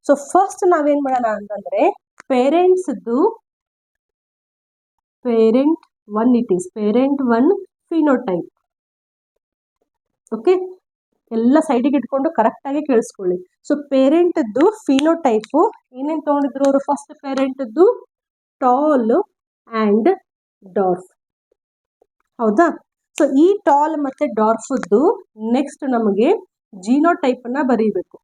ಸೊ ಫಸ್ಟ್ ನಾವೇನು ಮಾಡೋಣ ಅಂತಂದರೆ, ಪೇರೆಂಟ್ 1 ಫಿನೋಟೈಪ್. ಓಕೆ, ಎಲ್ಲ ಸೈಡಿಗೆ ಇಟ್ಕೊಂಡು ಕರೆಕ್ಟಾಗಿ ಕೇಳಿಸ್ಕೊಳ್ಳಿ. ಸೊ ಪೇರೆಂಟದ್ದು ಫಿನೋಟೈಪು ಏನೇನು ತೊಗೊಂಡಿದ್ರು ಅವರು? ಫಸ್ಟ್ ಪೇರೆಂಟದ್ದು ಟಾಲ್ ಆ್ಯಂಡ್ ಡಾರ್ಫ್. ಹೌದಾ? ಸೊ ಈ ಟಾಲ್ ಮತ್ತು ಡಾರ್ಫದ್ದು ನೆಕ್ಸ್ಟ್ ನಮಗೆ ಜೀನೋಟೈಪನ್ನು ಬರೀಬೇಕು.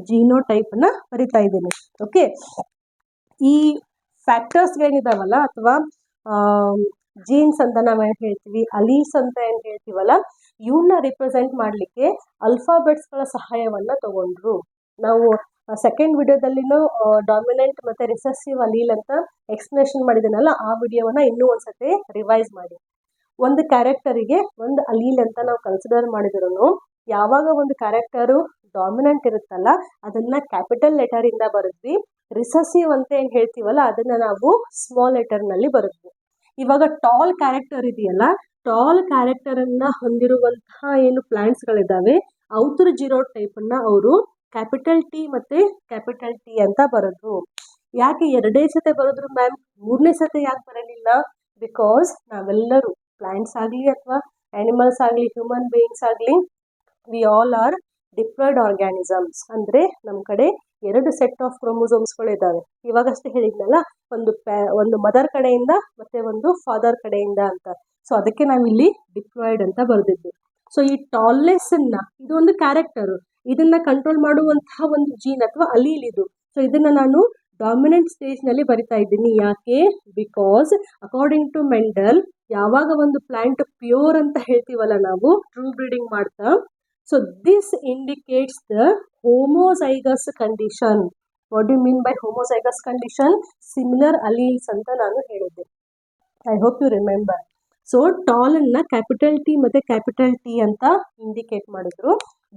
ಜೀನೋಟೈಪನ್ನು ಬರಿತಾ ಇದ್ದೀನಿ. ಓಕೆ, ಈ ಫ್ಯಾಕ್ಟರ್ಸ್ಗಳೇನಿದಾವಲ್ಲ, ಅಥವಾ ಜೀನ್ಸ್ ಅಂತ ನಾವು ಏನು ಹೇಳ್ತೀವಿ, ಅಲೀಲ್ಸ್ ಅಂತ ಏನು ಹೇಳ್ತೀವಲ್ಲ, ಇವನ್ನ ರಿಪ್ರೆಸೆಂಟ್ ಮಾಡಲಿಕ್ಕೆ ಅಲ್ಫಾಬೆಟ್ಸ್ಗಳ ಸಹಾಯವನ್ನು ತಗೊಂಡ್ರು. ನಾವು ಸೆಕೆಂಡ್ ವಿಡಿಯೋದಲ್ಲಿನೂ ಡಾಮಿನೆಂಟ್ ಮತ್ತು ರಿಸೆಸಿವ್ ಅಲೀಲ್ ಅಂತ ಎಕ್ಸ್ಪ್ಲನೇಷನ್ ಮಾಡಿದ್ದೀನಲ್ಲ, ಆ ವಿಡಿಯೋವನ್ನು ಇನ್ನೂ ಒಂದ್ಸತಿ ರಿವೈಸ್ ಮಾಡಿ. ಒಂದು ಕ್ಯಾರೆಕ್ಟರಿಗೆ ಒಂದು ಅಲೀಲ್ ಅಂತ ನಾವು ಕನ್ಸಿಡರ್ ಮಾಡಿದ್ರು, ಯಾವಾಗ ಒಂದು ಕ್ಯಾರೆಕ್ಟರು ಡಾಮಿನೆಂಟ್ ಇರುತ್ತಲ್ಲ ಅದನ್ನು ಕ್ಯಾಪಿಟಲ್ ಲೆಟರಿಂದ ಬರೆದ್ವಿ. ರಿಸೆಸಿವ್ ಅಂತ ಏನು ಹೇಳ್ತೀವಲ್ಲ ಅದನ್ನು ನಾವು ಸ್ಮಾಲ್ ಲೆಟರ್ನಲ್ಲಿ ಬರೆದ್ವಿ. ಇವಾಗ ಟಾಲ್ ಕ್ಯಾರೆಕ್ಟರ್ ಇದೆಯಲ್ಲ, ಟಾಲ್ ಕ್ಯಾರೆಕ್ಟರನ್ನು ಹೊಂದಿರುವಂತಹ ಏನು ಪ್ಲಾಂಟ್ಸ್ಗಳಿದ್ದಾವೆ ಅವ್ರ ಜೀನೋಟೈಪನ್ನು ಅವರು ಕ್ಯಾಪಿಟಲ್ ಟಿ ಮತ್ತು ಕ್ಯಾಪಿಟಲ್ ಟಿ ಅಂತ ಬರೆದ್ರು. ಯಾಕೆ 2 ಸತಿ ಬರೆದ್ರು ಮ್ಯಾಮ್, 3ನೇ ಸತಿ ಯಾಕೆ ಬರಲಿಲ್ಲ? ಬಿಕಾಸ್ ನಾವೆಲ್ಲರೂ ಪ್ಲಾಂಟ್ಸ್ ಆಗಲಿ ಅಥವಾ ಆ್ಯನಿಮಲ್ಸ್ ಆಗಲಿ ಹ್ಯೂಮನ್ ಬೀಯಿಂಗ್ಸ್ ಆಗಲಿ, we all are diploid organisms. ಅಂದರೆ ನಮ್ಮ ಕಡೆ 2 ಸೆಟ್ ಆಫ್ ಕ್ರೋಮೋಸೋಮ್ಸ್ಗಳಿದ್ದಾವೆ. ಇವಾಗಷ್ಟೇ ಹೇಳಿದ್ನಲ್ಲ, ಒಂದು ಮದರ್ ಕಡೆಯಿಂದ ಮತ್ತು ಒಂದು ಫಾದರ್ ಕಡೆಯಿಂದ ಅಂತ. ಸೊ ಅದಕ್ಕೆ ನಾವಿಲ್ಲಿ ಡಿಪ್ಲಾಯ್ಡ್ ಅಂತ ಬರೆದಿದ್ವಿ. ಸೊ ಈ ಟಾಲ್ನೆಸ್ಸನ್ನು, ಇದು ಒಂದು ಕ್ಯಾರೆಕ್ಟರು, ಇದನ್ನು ಕಂಟ್ರೋಲ್ ಮಾಡುವಂತಹ ಒಂದು ಜೀನ್ ಅಥವಾ ಅಲೀಲ್ ಇದು. ಸೊ ಇದನ್ನು ನಾನು ಡಾಮಿನೆಂಟ್ ಸ್ಟೇಜ್ನಲ್ಲಿ ಬರಿತಾ ಇದ್ದೀನಿ. ಯಾಕೆ? ಬಿಕಾಸ್ ಅಕಾರ್ಡಿಂಗ್ ಟು ಮೆಂಡಲ್, ಯಾವಾಗ ಒಂದು ಪ್ಲಾಂಟ್ ಪ್ಯೂರ್ ಅಂತ ಹೇಳ್ತೀವಲ್ಲ ನಾವು ಟ್ರೂ ಬ್ರೀಡಿಂಗ್ ಮಾಡ್ತಾ, so this indicates the homozygous condition. What do mean by homozygous condition? Similar alleles ಅಂತ ನಾನು ಹೇಳಿದ್ದೆ. I hope you remember. So ಟಾಲನ್ನು ಕ್ಯಾಪಿಟಲ್ ಟಿ ಮತ್ತು ಕ್ಯಾಪಿಟಲ್ ಟಿ ಅಂತ ಇಂಡಿಕೇಟ್ ಮಾಡಿದ್ರು,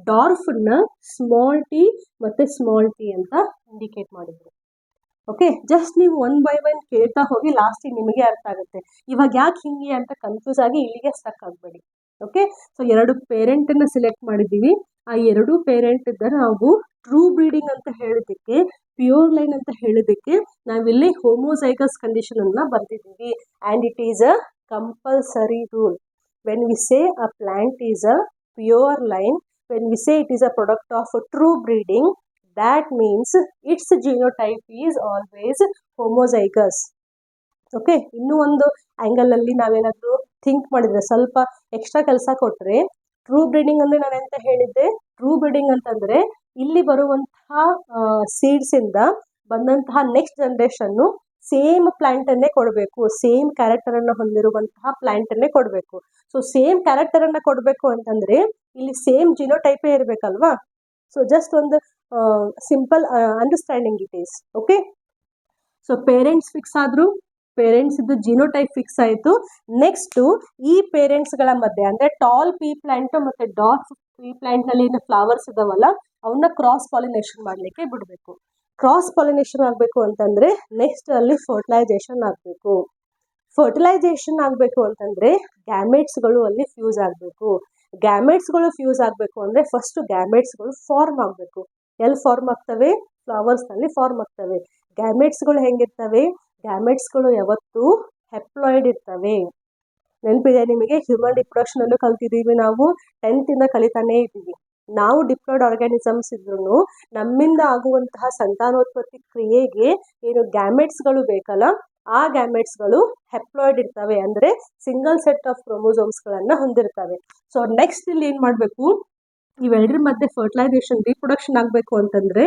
ಡಾರ್ಫನ್ನ ಸ್ಮಾಲ್ ಟಿ ಮತ್ತು ಸ್ಮಾಲ್ ಟಿ ಅಂತ ಇಂಡಿಕೇಟ್ ಮಾಡಿದ್ರು. ಓಕೆ, ಜಸ್ಟ್ ನೀವು 1 by 1 ಕೇಳ್ತಾ ಹೋಗಿ, ಲಾಸ್ಟಿಗೆ ನಿಮಗೆ ಅರ್ಥ ಆಗುತ್ತೆ. ಇವಾಗ ಯಾಕೆ ಹಿಂಗೆ ಅಂತ ಕನ್ಫ್ಯೂಸ್ ಆಗಿ ಇಲ್ಲಿಗೆ ಸ್ಟಕ್ ಆಗಬೇಡಿ. ಓಕೆ, ಸೊ 2 ಪೇರೆಂಟನ್ನು ಸೆಲೆಕ್ಟ್ ಮಾಡಿದ್ದೀವಿ. ಆ 2 ಪೇರೆಂಟ್ ಇದ್ದರೆ ನಾವು ಟ್ರೂ ಬ್ರೀಡಿಂಗ್ ಅಂತ ಹೇಳೋದಕ್ಕೆ ಪ್ಯೂರ್ ಲೈನ್ ಅಂತ ಹೇಳೋದಕ್ಕೆ ನಾವಿಲ್ಲಿ ಹೋಮೋಸೈಗಸ್ ಕಂಡೀಷನ್ ಅನ್ನ ಬರ್ದಿದ್ದೀವಿ. And it is a compulsory rule. When we say a plant is a pure line, when we say it is a product of true breeding, that means its genotype is always homozygous. Okay, ಇನ್ನೂ ಒಂದು ಆ್ಯಂಗಲಲ್ಲಿ ನಾವೇನಾದರೂ ಥಿಂಕ್ ಮಾಡಿದರೆ, ಸ್ವಲ್ಪ ಎಕ್ಸ್ಟ್ರಾ ಕೆಲಸ ಕೊಟ್ಟರೆ, ಟ್ರೂ ಬ್ರೀಡಿಂಗ್ ಅಂದರೆ ನಾನು ಎಂತ ಹೇಳಿದ್ದೆ, ಟ್ರೂ ಬ್ರೀಡಿಂಗ್ ಅಂತಂದರೆ ಇಲ್ಲಿ ಬರುವಂತಹ ಸೀಡ್ಸಿಂದ ಬಂದಂತಹ ನೆಕ್ಸ್ಟ್ ಜನ್ರೇಷನ್ನು ಸೇಮ್ ಪ್ಲ್ಯಾಂಟನ್ನೇ ಕೊಡಬೇಕು, ಸೇಮ್ ಕ್ಯಾರೆಕ್ಟರನ್ನು ಹೊಂದಿರುವಂತಹ ಪ್ಲ್ಯಾಂಟನ್ನೇ ಕೊಡಬೇಕು. ಸೊ ಸೇಮ್ ಕ್ಯಾರೆಕ್ಟರನ್ನು ಕೊಡಬೇಕು ಅಂತಂದರೆ ಇಲ್ಲಿ ಸೇಮ್ ಜಿನೋಟೈಪೇ ಇರಬೇಕಲ್ವಾ. ಸೊ ಜಸ್ಟ್ ಒಂದು simple understanding it is. Okay, so parents fix ಆದರು, ಪೇರೆಂಟ್ಸ್ ಇದು ಜಿನೋಟೈಪ್ ಫಿಕ್ಸ್ ಆಯಿತು. ನೆಕ್ಸ್ಟು ಈ ಪೇರೆಂಟ್ಸ್ಗಳ ಮಧ್ಯೆ ಅಂದರೆ ಟಾಲ್ ಪೀ ಪ್ಲ್ಯಾಂಟ್ ಮತ್ತು ಡಾರ್ಕ್ ಪೀ ಪ್ಲ್ಯಾಂಟ್ನಲ್ಲಿ ಏನು ಫ್ಲವರ್ಸ್ ಇದಾವಲ್ಲ ಅವನ್ನ ಕ್ರಾಸ್ ಪಾಲಿನೇಷನ್ ಮಾಡಲಿಕ್ಕೆ ಬಿಡಬೇಕು. ಕ್ರಾಸ್ ಪಾಲಿನೇಷನ್ ಆಗಬೇಕು ಅಂತಂದರೆ ನೆಕ್ಸ್ಟ್ ಅಲ್ಲಿ ಫರ್ಟಿಲೈಸೇಷನ್ ಆಗಬೇಕು. ಫರ್ಟಿಲೈಸೇಷನ್ ಆಗಬೇಕು ಅಂತಂದರೆ ಗ್ಯಾಮೆಟ್ಸ್ಗಳು ಅಲ್ಲಿ ಫ್ಯೂಸ್ ಆಗಬೇಕು. ಗ್ಯಾಮೆಟ್ಸ್ಗಳು ಫ್ಯೂಸ್ ಆಗಬೇಕು ಅಂದರೆ ಫಸ್ಟು ಗ್ಯಾಮೆಟ್ಸ್ಗಳು ಫಾರ್ಮ್ ಆಗಬೇಕು. ಎಲ್ಲಿ ಫಾರ್ಮ್ ಆಗ್ತವೆ? ಫ್ಲವರ್ಸ್ನಲ್ಲಿ ಫಾರ್ಮ್ ಆಗ್ತವೆ. ಗ್ಯಾಮೆಟ್ಸ್ಗಳು ಹೆಂಗಿರ್ತವೆ? ಗ್ಯಾಮೆಟ್ಸ್ಗಳು ಯಾವತ್ತೂ ಹೆಪ್ಲಾಯ್ಡ್ ಇರ್ತವೆ. ನೆನಪಿದೆ ನಿಮಗೆ? ಹ್ಯೂಮನ್ ರಿಪ್ರೊಡಕ್ಷನಲ್ಲೂ ಕಲ್ತಿದ್ದೀವಿ ನಾವು, 10th ಕಲಿತಾನೇ ಇದ್ದೀವಿ. ನಾವು ಡಿಪ್ಲಾಯ್ಡ್ ಆರ್ಗ್ಯಾನಿಸಮ್ಸ್ ಇದ್ರೂ ನಮ್ಮಿಂದ ಆಗುವಂತಹ ಸಂತಾನೋತ್ಪತ್ತಿ ಕ್ರಿಯೆಗೆ ಏನು ಗ್ಯಾಮೆಟ್ಸ್ಗಳು ಬೇಕಲ್ಲ ಆ ಗ್ಯಾಮೆಟ್ಸ್ಗಳು ಹೆಪ್ಲಾಯ್ಡ್ ಇರ್ತವೆ, ಅಂದರೆ ಸಿಂಗಲ್ ಸೆಟ್ ಆಫ್ ಕ್ರೋಮೋಸೋಮ್ಸ್ಗಳನ್ನು ಹೊಂದಿರ್ತವೆ. ಸೊ ನೆಕ್ಸ್ಟ್ ಇಲ್ಲಿ ಏನು ಮಾಡಬೇಕು? ಇವೆರಡರ ಮಧ್ಯೆ ಫರ್ಟಿಲೈಸೇಷನ್ ರೀಪ್ರೊಡಕ್ಷನ್ ಆಗಬೇಕು ಅಂತಂದರೆ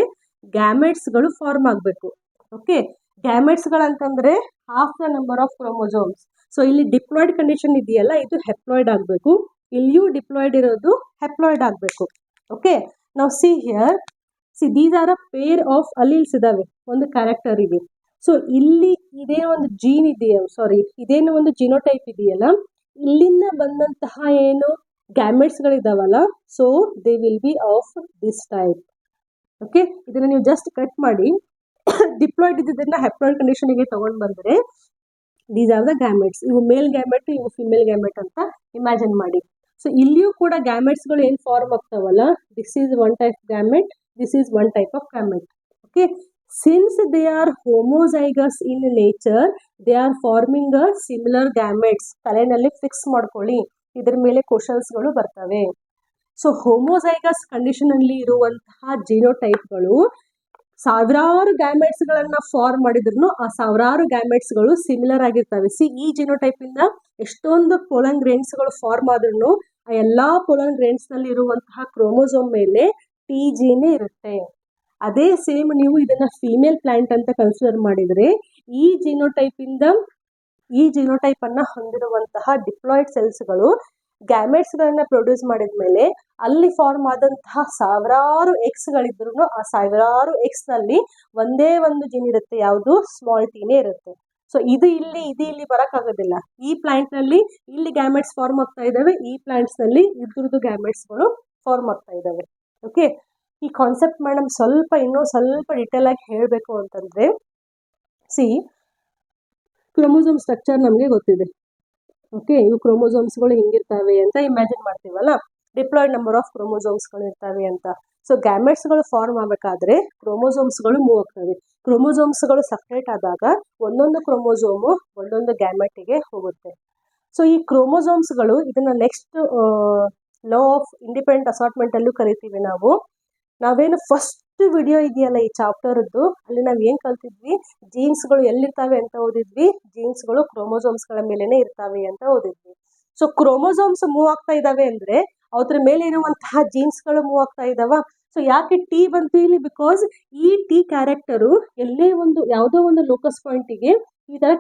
ಗ್ಯಾಮೆಟ್ಸ್ಗಳು ಫಾರ್ಮ್ ಆಗಬೇಕು. ಓಕೆ, ಗ್ಯಾಮೆಟ್ಸ್ಗಳಂತಂದರೆ half the number of chromosomes. So ಇಲ್ಲಿ ಡಿಪ್ಲಾಯ್ಡ್ ಕಂಡೀಷನ್ ಇದೆಯಲ್ಲ ಇದು ಹೆಪ್ಲಾಯ್ಡ್ ಆಗಬೇಕು, ಇಲ್ಲಿಯೂ ಡಿಪ್ಲಾಯ್ಡ್ ಇರೋದು ಹೆಪ್ಲಾಯ್ಡ್ ಆಗಬೇಕು. ಓಕೆ, ನಾವು see here, see these are a pair of alleles ಇದಾವೆ ಒಂದು ಕ್ಯಾರೆಕ್ಟರಿಗೆ. ಸೊ ಇಲ್ಲಿ ಇದೇ ಒಂದು ಜೀನ್ ಇದೆಯಾ, ಇದೇನು ಒಂದು ಜಿನೋಟೈಪ್ ಇದೆಯಲ್ಲ, ಇಲ್ಲಿಂದ ಬಂದಂತಹ ಏನು ಗ್ಯಾಮೆಟ್ಸ್ಗಳಿದಾವಲ್ಲ, so they will be of this type. Okay, ಇದನ್ನು ನೀವು ಜಸ್ಟ್ ಕಟ್ ಮಾಡಿ ಡಿಪ್ಲಾಯ್ಡ್ ಇದ್ದಿದ್ದನ್ನ ಹೆಪ್ಲಾಯ್ಡ್ ಕಂಡೀಷನಿಗೆ ತೊಗೊಂಡು ಬಂದರೆ ದೀಸ್ ಆರ್ ದ ಗ್ಯಾಮೆಟ್ಸ್. ಇವು ಮೇಲ್ ಗ್ಯಾಮೆಟ್, ಇವು ಫಿಮೇಲ್ ಗ್ಯಾಮೆಟ್ ಅಂತ ಇಮ್ಯಾಜಿನ್ ಮಾಡಿ. ಸೊ ಇಲ್ಲಿಯೂ ಕೂಡ ಗ್ಯಾಮೆಟ್ಸ್ಗಳು ಏನು ಫಾರ್ಮ್ ಆಗ್ತಾವಲ್ಲ, this is one type gamete, this is one type of gamete. Okay, since they are homozygous in nature, they are forming a similar gametes. ತಲೆನಲ್ಲಿ ಫಿಕ್ಸ್ ಮಾಡ್ಕೊಳ್ಳಿ, ಇದ್ರ ಮೇಲೆ ಕ್ವಶನ್ಸ್ಗಳು ಬರ್ತವೆ. ಸೊ ಹೋಮೋಸೈಗಸ್ ಕಂಡೀಷನಲ್ಲಿ ಇರುವಂತಹ ಜಿನೋಟೈಪ್ಗಳು ಸಾವಿರಾರು ಗ್ಯಾಮೆಟ್ಸ್ಗಳನ್ನು ಫಾರ್ಮ್ ಮಾಡಿದ್ರು ಆ ಸಾವಿರಾರು ಗ್ಯಾಮೆಟ್ಸ್ಗಳು ಸಿಮಿಲರ್ ಆಗಿರ್ತವೆ. ಸಿ, ಈ ಜಿನೋಟೈಪಿಂದ ಎಷ್ಟೊಂದು ಪೋಲನ್ ಗ್ರೇನ್ಸ್ಗಳು ಫಾರ್ಮ್ ಆದ್ರೂ ಆ ಎಲ್ಲ ಪೋಲನ್ ಗ್ರೇನ್ಸ್ನಲ್ಲಿ ಇರುವಂತಹ ಕ್ರೋಮೋಸೋಮ್ ಮೇಲೆ ಟಿ ಜೀನೇ ಇರುತ್ತೆ. ಅದೇ ಸೇಮ್ ನೀವು ಇದನ್ನು ಫೀಮೇಲ್ ಪ್ಲ್ಯಾಂಟ್ ಅಂತ ಕನ್ಸಿಡರ್ ಮಾಡಿದರೆ ಈ ಜಿನೋಟೈಪನ್ನು ಹೊಂದಿರುವಂತಹ ಡಿಪ್ಲಾಯ್ಡ್ ಸೆಲ್ಸ್ಗಳು ಗ್ಯಾಮೆಟ್ಸ್ಗಳನ್ನು ಪ್ರೊಡ್ಯೂಸ್ ಮಾಡಿದ ಮೇಲೆ ಅಲ್ಲಿ ಫಾರ್ಮ್ ಆದಂತಹ ಸಾವಿರಾರು ಎಕ್ಸ್ಗಳಿದ್ರು ಆ ಸಾವಿರಾರು ಎಕ್ಸ್ನಲ್ಲಿ ಒಂದೇ ಒಂದು ಜೀನ್ ಇರುತ್ತೆ, ಯಾವುದು? ಸ್ಮಾಲ್ ಟೀನೇ ಇರುತ್ತೆ. ಸೊ ಇದು ಇಲ್ಲಿ ಬರೋಕ್ಕಾಗೋದಿಲ್ಲ. ಈ ಪ್ಲಾಂಟ್ನಲ್ಲಿ ಇಲ್ಲಿ ಗ್ಯಾಮೆಟ್ಸ್ ಫಾರ್ಮ್ ಆಗ್ತಾ ಇದ್ದಾವೆ, ಈ ಪ್ಲಾಂಟ್ಸ್ನಲ್ಲಿ ಇದ್ರದ್ದು ಗ್ಯಾಮೆಟ್ಸ್ಗಳು ಫಾರ್ಮ್ ಆಗ್ತಾ ಇದ್ದಾವೆ. ಓಕೆ, ಈ ಕಾನ್ಸೆಪ್ಟ್ ಮೇಡಮ್ ಇನ್ನೂ ಸ್ವಲ್ಪ ಡಿಟೇಲ್ ಆಗಿ ಹೇಳಬೇಕು ಅಂತಂದರೆ, ಸಿ, ಕ್ರೋಮೋಸೋಮ್ ಸ್ಟ್ರಕ್ಚರ್ ನಮಗೆ ಗೊತ್ತಿದೆ. ಓಕೆ, ಇವು ಕ್ರೋಮೋಸೋಮ್ಸ್ಗಳು ಹಿಂಗಿರ್ತವೆ ಅಂತ ಇಮ್ಯಾಜಿನ್ ಮಾಡ್ತೀವಲ್ಲ, ಡಿಪ್ಲಾಯ್ಡ್ ನಂಬರ್ ಆಫ್ ಕ್ರೋಮೋಸೋಮ್ಸ್ಗಳು ಇರ್ತವೆ ಅಂತ. ಸೊ ಗ್ಯಾಮೆಟ್ಸ್ಗಳು ಫಾರ್ಮ್ ಆಗಬೇಕಾದ್ರೆ ಕ್ರೋಮೋಸೋಮ್ಸ್ಗಳು ಮೂವ್ ಆಗ್ತವೆ. ಕ್ರೋಮೋಸೋಮ್ಸ್ಗಳು ಸಪ್ರೇಟ್ ಆದಾಗ ಒಂದೊಂದು ಕ್ರೋಮೋಸೋಮು ಒಂದೊಂದು ಗ್ಯಾಮೆಟಿಗೆ ಹೋಗುತ್ತೆ. ಸೊ ಈ ಕ್ರೋಮೋಸೋಮ್ಸ್ಗಳು ಇದನ್ನು ನೆಕ್ಸ್ಟ್ ಲಾ ಆಫ್ ಇಂಡಿಪೆಂಡೆಂಟ್ ಅಸಾರ್ಟ್ಮೆಂಟಲ್ಲೂ ಕರಿತೀವಿ ನಾವು. ನಾವೇನು ಫಸ್ಟ್ ವಿಡಿಯೋ ಇದೆಯಲ್ಲ ಈ ಚಾಪ್ಟರ್ದು, ಅಲ್ಲಿ ನಾವು ಏನು ಕಲ್ತಿದ್ವಿ? ಜೀನ್ಸ್ಗಳು ಎಲ್ಲಿರ್ತವೆ ಅಂತ ಓದಿದ್ವಿ, ಜೀನ್ಸ್ಗಳು ಕ್ರೋಮೋಸೋಮ್ಸ್ಗಳ ಮೇಲೇ ಇರ್ತವೆ ಅಂತ ಓದಿದ್ವಿ. ಸೊ ಕ್ರೋಮೋಸೋಮ್ಸ್ ಮೂವ್ ಆಗ್ತಾ ಇದ್ದಾವೆ ಅಂದರೆ ಅದ್ರ ಮೇಲೆ ಇರುವಂತಹ ಜೀನ್ಸ್ಗಳು ಮೂವ್ ಆಗ್ತಾ ಇದ್ದಾವ. ಸೊ ಯಾಕೆ ಟಿ ಬಂತು ಇಲ್ಲಿ? ಬಿಕಾಸ್ ಈ ಟಿ ಕ್ಯಾರೆಕ್ಟರು ಯಾವುದೋ ಒಂದು ಲೋಕಸ್ ಪಾಯಿಂಟಿಗೆ ಈ ಥರ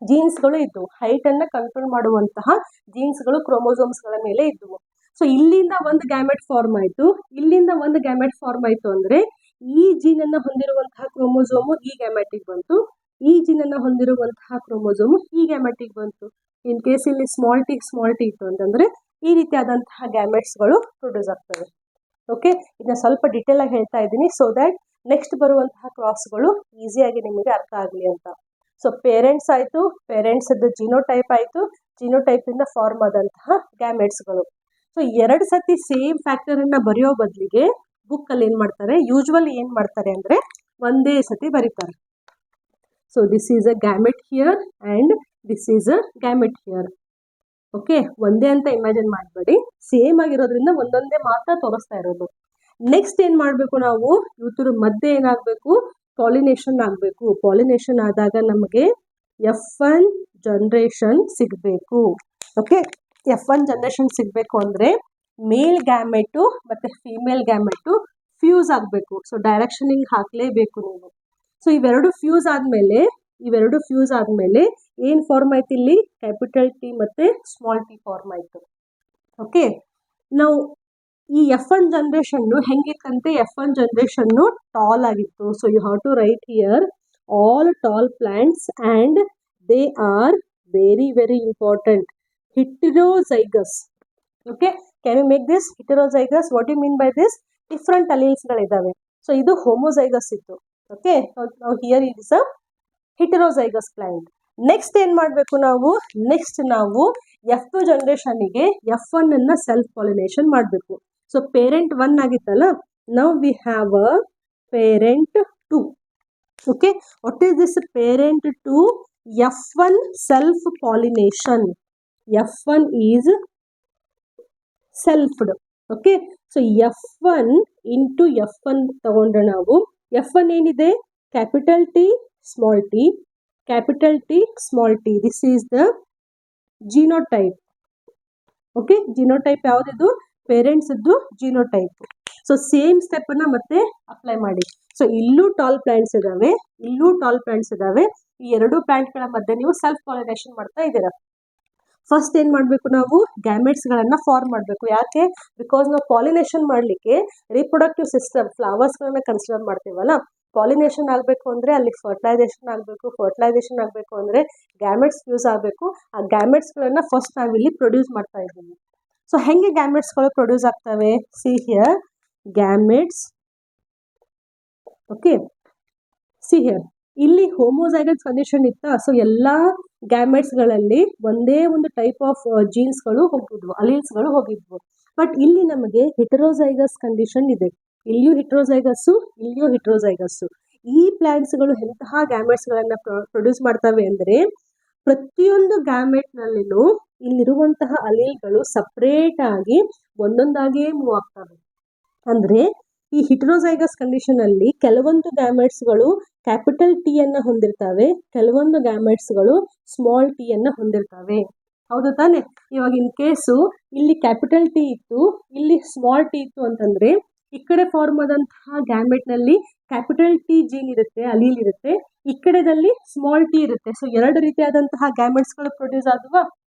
ಜೀನ್ಸ್ಗಳು ಇದ್ದವು, ಹೈಟನ್ನು ಕಂಟ್ರೋಲ್ ಮಾಡುವಂತಹ ಜೀನ್ಸ್ಗಳು ಕ್ರೋಮೋಸೋಮ್ಸ್ಗಳ ಮೇಲೆ ಇದ್ದವು. ಸೊ ಇಲ್ಲಿಂದ ಒಂದು ಗ್ಯಾಮೆಟ್ ಫಾರ್ಮ್ ಆಯಿತು, ಇಲ್ಲಿಂದ ಒಂದು ಗ್ಯಾಮೆಟ್ ಫಾರ್ಮ್ ಆಯಿತು ಅಂದರೆ ಈ ಜೀನನ್ನು ಹೊಂದಿರುವಂತಹ ಕ್ರೋಮೋಸೋಮು ಈ ಗ್ಯಾಮೆಟಿಗೆ ಬಂತು, ಈ ಜೀನನ್ನು ಹೊಂದಿರುವಂತಹ ಕ್ರೋಮೋಸೋಮು ಈ ಗ್ಯಾಮೆಟಿಗೆ ಬಂತು. ಇನ್ ಕೇಸ್ ಇಲ್ಲಿ ಸ್ಮಾಲ್ ಟಿ ಇತ್ತು ಅಂತಂದರೆ ಈ ರೀತಿಯಾದಂತಹ ಗ್ಯಾಮೆಟ್ಸ್ಗಳು ಪ್ರೊಡ್ಯೂಸ್ ಆಗ್ತವೆ. ಓಕೆ, ಇದನ್ನ ಸ್ವಲ್ಪ ಡಿಟೇಲ್ ಆಗಿ ಹೇಳ್ತಾ ಇದ್ದೀನಿ ಸೊ ದ್ಯಾಟ್ ನೆಕ್ಸ್ಟ್ ಬರುವಂತಹ ಕ್ರಾಸ್ಗಳು ಈಸಿಯಾಗಿ ನಿಮಗೆ ಅರ್ಥ ಆಗಲಿ ಅಂತ. ಸೊ ಪೇರೆಂಟ್ಸ್ ಆಯಿತು, ಪೇರೆಂಟ್ಸದ್ದು ಜಿನೋಟೈಪ್ ಆಯಿತು, ಜಿನೋಟೈಪಿಂದ ಫಾರ್ಮ್ ಆದಂತಹ ಗ್ಯಾಮೆಟ್ಸ್ಗಳು. ಸೊ 2 ಸತಿ ಸೇಮ್ ಫ್ಯಾಕ್ಟರನ್ನು ಬರೆಯೋ ಬದಲಿಗೆ ಬುಕ್ಕಲ್ಲಿ ಯೂಶ್ವಲಿ ಏನು ಮಾಡ್ತಾರೆ ಅಂದರೆ ಒಂದೇ ಸತಿ ಬರೀತಾರೆ. So this is a gamete here and this is a gamete here. Okay, ಒಂದೇ ಅಂತ ಇಮ್ಯಾಜಿನ್ ಮಾಡಬೇಡಿ, ಸೇಮ್ ಆಗಿರೋದ್ರಿಂದ ಒಂದೊಂದೇ ಮಾತ್ರ ತೋರಿಸ್ತಾ ಇರೋದು. ನೆಕ್ಸ್ಟ್ ಏನು ಮಾಡಬೇಕು ನಾವು, ಇವತ್ತರ ಮಧ್ಯೆ ಏನಾಗಬೇಕು, ಪಾಲಿನೇಷನ್ ಆಗಬೇಕು. ಪಾಲಿನೇಷನ್ ಆದಾಗ ನಮಗೆ F1 ಜನರೇಷನ್ ಸಿಗಬೇಕು. ಓಕೆ, F1 ಜನರೇಷನ್ ಸಿಗಬೇಕು ಅಂದರೆ ಮೇಲ್ ಗ್ಯಾಮೆಟು ಮತ್ತು ಫೀಮೇಲ್ ಗ್ಯಾಮೆಟು ಫ್ಯೂಸ್ ಆಗಬೇಕು. ಸೊ ಡೈರೆಕ್ಷನ್ ಹಿಂಗೆ ಹಾಕಲೇಬೇಕು ನೀವು. ಸೊ ಇವೆರಡು ಫ್ಯೂಸ್ ಆದಮೇಲೆ ಏನು ಫಾರ್ಮ್ ಆಯ್ತು ಇಲ್ಲಿ, ಕ್ಯಾಪಿಟಲ್ ಟಿ ಮತ್ತು ಸ್ಮಾಲ್ ಟಿ ಫಾರ್ಮ್ ಆಯಿತು. ಓಕೆ, ನಾವು ಈ F1 ಜನರೇಷನ್ನು ಹೆಂಗಿತ್ತಂತೆ, F1 ಜನರೇಷನ್ನು ಟಾಲ್ ಆಗಿತ್ತು. So you have to write here all tall plants and they are very very important, heterozygous. Okay, can you make this heterozygous? What do you mean by this? Different alleles so ಇದು homozygous ಇತ್ತು. ಓಕೆ, ನಾವು here it is a heterozygous plant. Next ಏನು ಮಾಡಬೇಕು ನಾವು, ನಾವು F2 ಜನರೇಷನ್ನಿಗೆ F1 ಅನ್ನ ಸೆಲ್ಫ್ ಪಾಲಿನೇಷನ್ ಮಾಡಬೇಕು. ಸೊ ಪೇರೆಂಟ್ 1 ಆಗಿತ್ತಲ್ಲ, ನಾವು we have a parent 2. Okay, what is this parent 2? F1 self pollination. F1 is selfed. Okay, so F1 into F1 ತಗೊಂಡ್ರೆ ನಾವು F1 ಏನಿದೆ, capital T small T, capital T small T. This is the genotype. Okay, genotype ಯಾವುದಿದು, parents ಇದ್ದು ಜಿನೋಟೈಪ್. ಸೊ ಸೇಮ್ ಸ್ಟೆಪ್ಪನ್ನು ಮತ್ತೆ ಅಪ್ಲೈ ಮಾಡಿ. ಸೊ ಇಲ್ಲೂ ಟಾಲ್ ಪ್ಲಾಂಟ್ಸ್ ಇದ್ದಾವೆ, ಈ ಎರಡು ಪ್ಲಾಂಟ್ಗಳ ಮಧ್ಯೆ ನೀವು ಸೆಲ್ಫ್ ಪಾಲಿನೇಷನ್ ಮಾಡ್ತಾ ಇದ್ದೀರಾ. ಫಸ್ಟ್ ಏನು ಮಾಡಬೇಕು, ನಾವು ಗ್ಯಾಮೆಟ್ಸ್ಗಳನ್ನು ಫಾರ್ಮ್ ಮಾಡಬೇಕು. ಯಾಕೆ, ಬಿಕಾಸ್ ನಾವು ಪಾಲಿನೇಷನ್ ಮಾಡಲಿಕ್ಕೆ ರೀಪ್ರೊಡಕ್ಟಿವ್ ಸಿಸ್ಟಮ್ ಫ್ಲವರ್ಸ್ಗಳನ್ನ ಕನ್ಸಿಡರ್ ಮಾಡ್ತೀವಲ್ಲ. ಪಾಲಿನೇಷನ್ ಆಗಬೇಕು ಅಂದರೆ ಅಲ್ಲಿ ಫರ್ಟಿಲೈಸೇಷನ್ ಆಗಬೇಕು ಅಂದರೆ ಗ್ಯಾಮೆಟ್ಸ್ ಫ್ಯೂಸ್ ಆಗಬೇಕು. ಆ ಗ್ಯಾಮೆಟ್ಸ್ಗಳನ್ನು ಫಸ್ಟ್ ನಾವಿಲ್ಲಿ ಪ್ರೊಡ್ಯೂಸ್ ಮಾಡ್ತಾ ಇದ್ದೀವಿ. ಸೊ ಹೆಂಗೆ ಗ್ಯಾಮೆಟ್ಸ್ಗಳು ಪ್ರೊಡ್ಯೂಸ್ ಆಗ್ತವೆ, see here gametes. Okay, see here ಇಲ್ಲಿ ಹೋಮೋಸೈಗಸ್ ಕಂಡೀಷನ್ ಇತ್ತಾ. ಸೊ ಎಲ್ಲ ಗ್ಯಾಮೆಟ್ಸ್ಗಳಲ್ಲಿ ಒಂದೇ ಒಂದು ಟೈಪ್ ಆಫ್ ಜೀನ್ಸ್ಗಳು ಹೋಗಿದ್ವು, ಅಲೀಲ್ಸ್ಗಳು ಹೋಗಿದ್ವು. ಬಟ್ ಇಲ್ಲಿ ನಮಗೆ ಹೆಟರೋಸೈಗಸ್ ಕಂಡೀಷನ್ ಇದೆ. ಇಲ್ಲಿಯೂ ಹೆಟರೋಸೈಗಸ್ಸು. ಈ ಪ್ಲಾಂಟ್ಸ್ಗಳು ಎಂತಹ ಗ್ಯಾಮೆಟ್ಸ್ಗಳನ್ನು ಪ್ರೊಡ್ಯೂಸ್ ಮಾಡ್ತವೆ ಅಂದರೆ, ಪ್ರತಿಯೊಂದು ಗ್ಯಾಮೆಟ್ನಲ್ಲಿನೂ ಇಲ್ಲಿರುವಂತಹ ಅಲೀಲ್ಗಳು ಸಪ್ರೇಟ್ ಆಗಿ ಒಂದೊಂದಾಗಿಯೇ ಮೂವ್ ಆಗ್ತವೆ. ಅಂದರೆ ಈ ಹಿಟರೋಸೈಗಸ್ ಕಂಡೀಷನ್ ಅಲ್ಲಿ ಕೆಲವೊಂದು ಗ್ಯಾಮೆಟ್ಸ್ಗಳು ಕ್ಯಾಪಿಟಲ್ ಟಿ ಅನ್ನ ಹೊಂದಿರ್ತವೆ, ಕೆಲವೊಂದು ಗ್ಯಾಮೆಟ್ಸ್ಗಳು ಸ್ಮಾಲ್ ಟಿ ಅನ್ನ ಹೊಂದಿರ್ತವೆ. ಹೌದು ತಾನೆ? ಇವಾಗ ಇನ್ ಕೇಸು ಇಲ್ಲಿ ಕ್ಯಾಪಿಟಲ್ ಟಿ ಇತ್ತು, ಇಲ್ಲಿ ಸ್ಮಾಲ್ ಟಿ ಇತ್ತು ಅಂತಂದ್ರೆ, ಈ ಕಡೆ ಫಾರ್ಮ್ ಆದಂತಹ ಗ್ಯಾಮೆಟ್ನಲ್ಲಿ ಕ್ಯಾಪಿಟಲ್ ಟಿ ಜೀನ್ ಇರುತ್ತೆ, ಅಲೀಲ್ ಇರುತ್ತೆ, ಈ ಕಡೆದಲ್ಲಿ ಸ್ಮಾಲ್ ಟಿ ಇರುತ್ತೆ. ಸೊ ಎರಡು ರೀತಿಯಾದಂತಹ ಗ್ಯಾಮೆಟ್ಸ್ಗಳು ಪ್ರೊಡ್ಯೂಸ್ ಆದವಾ.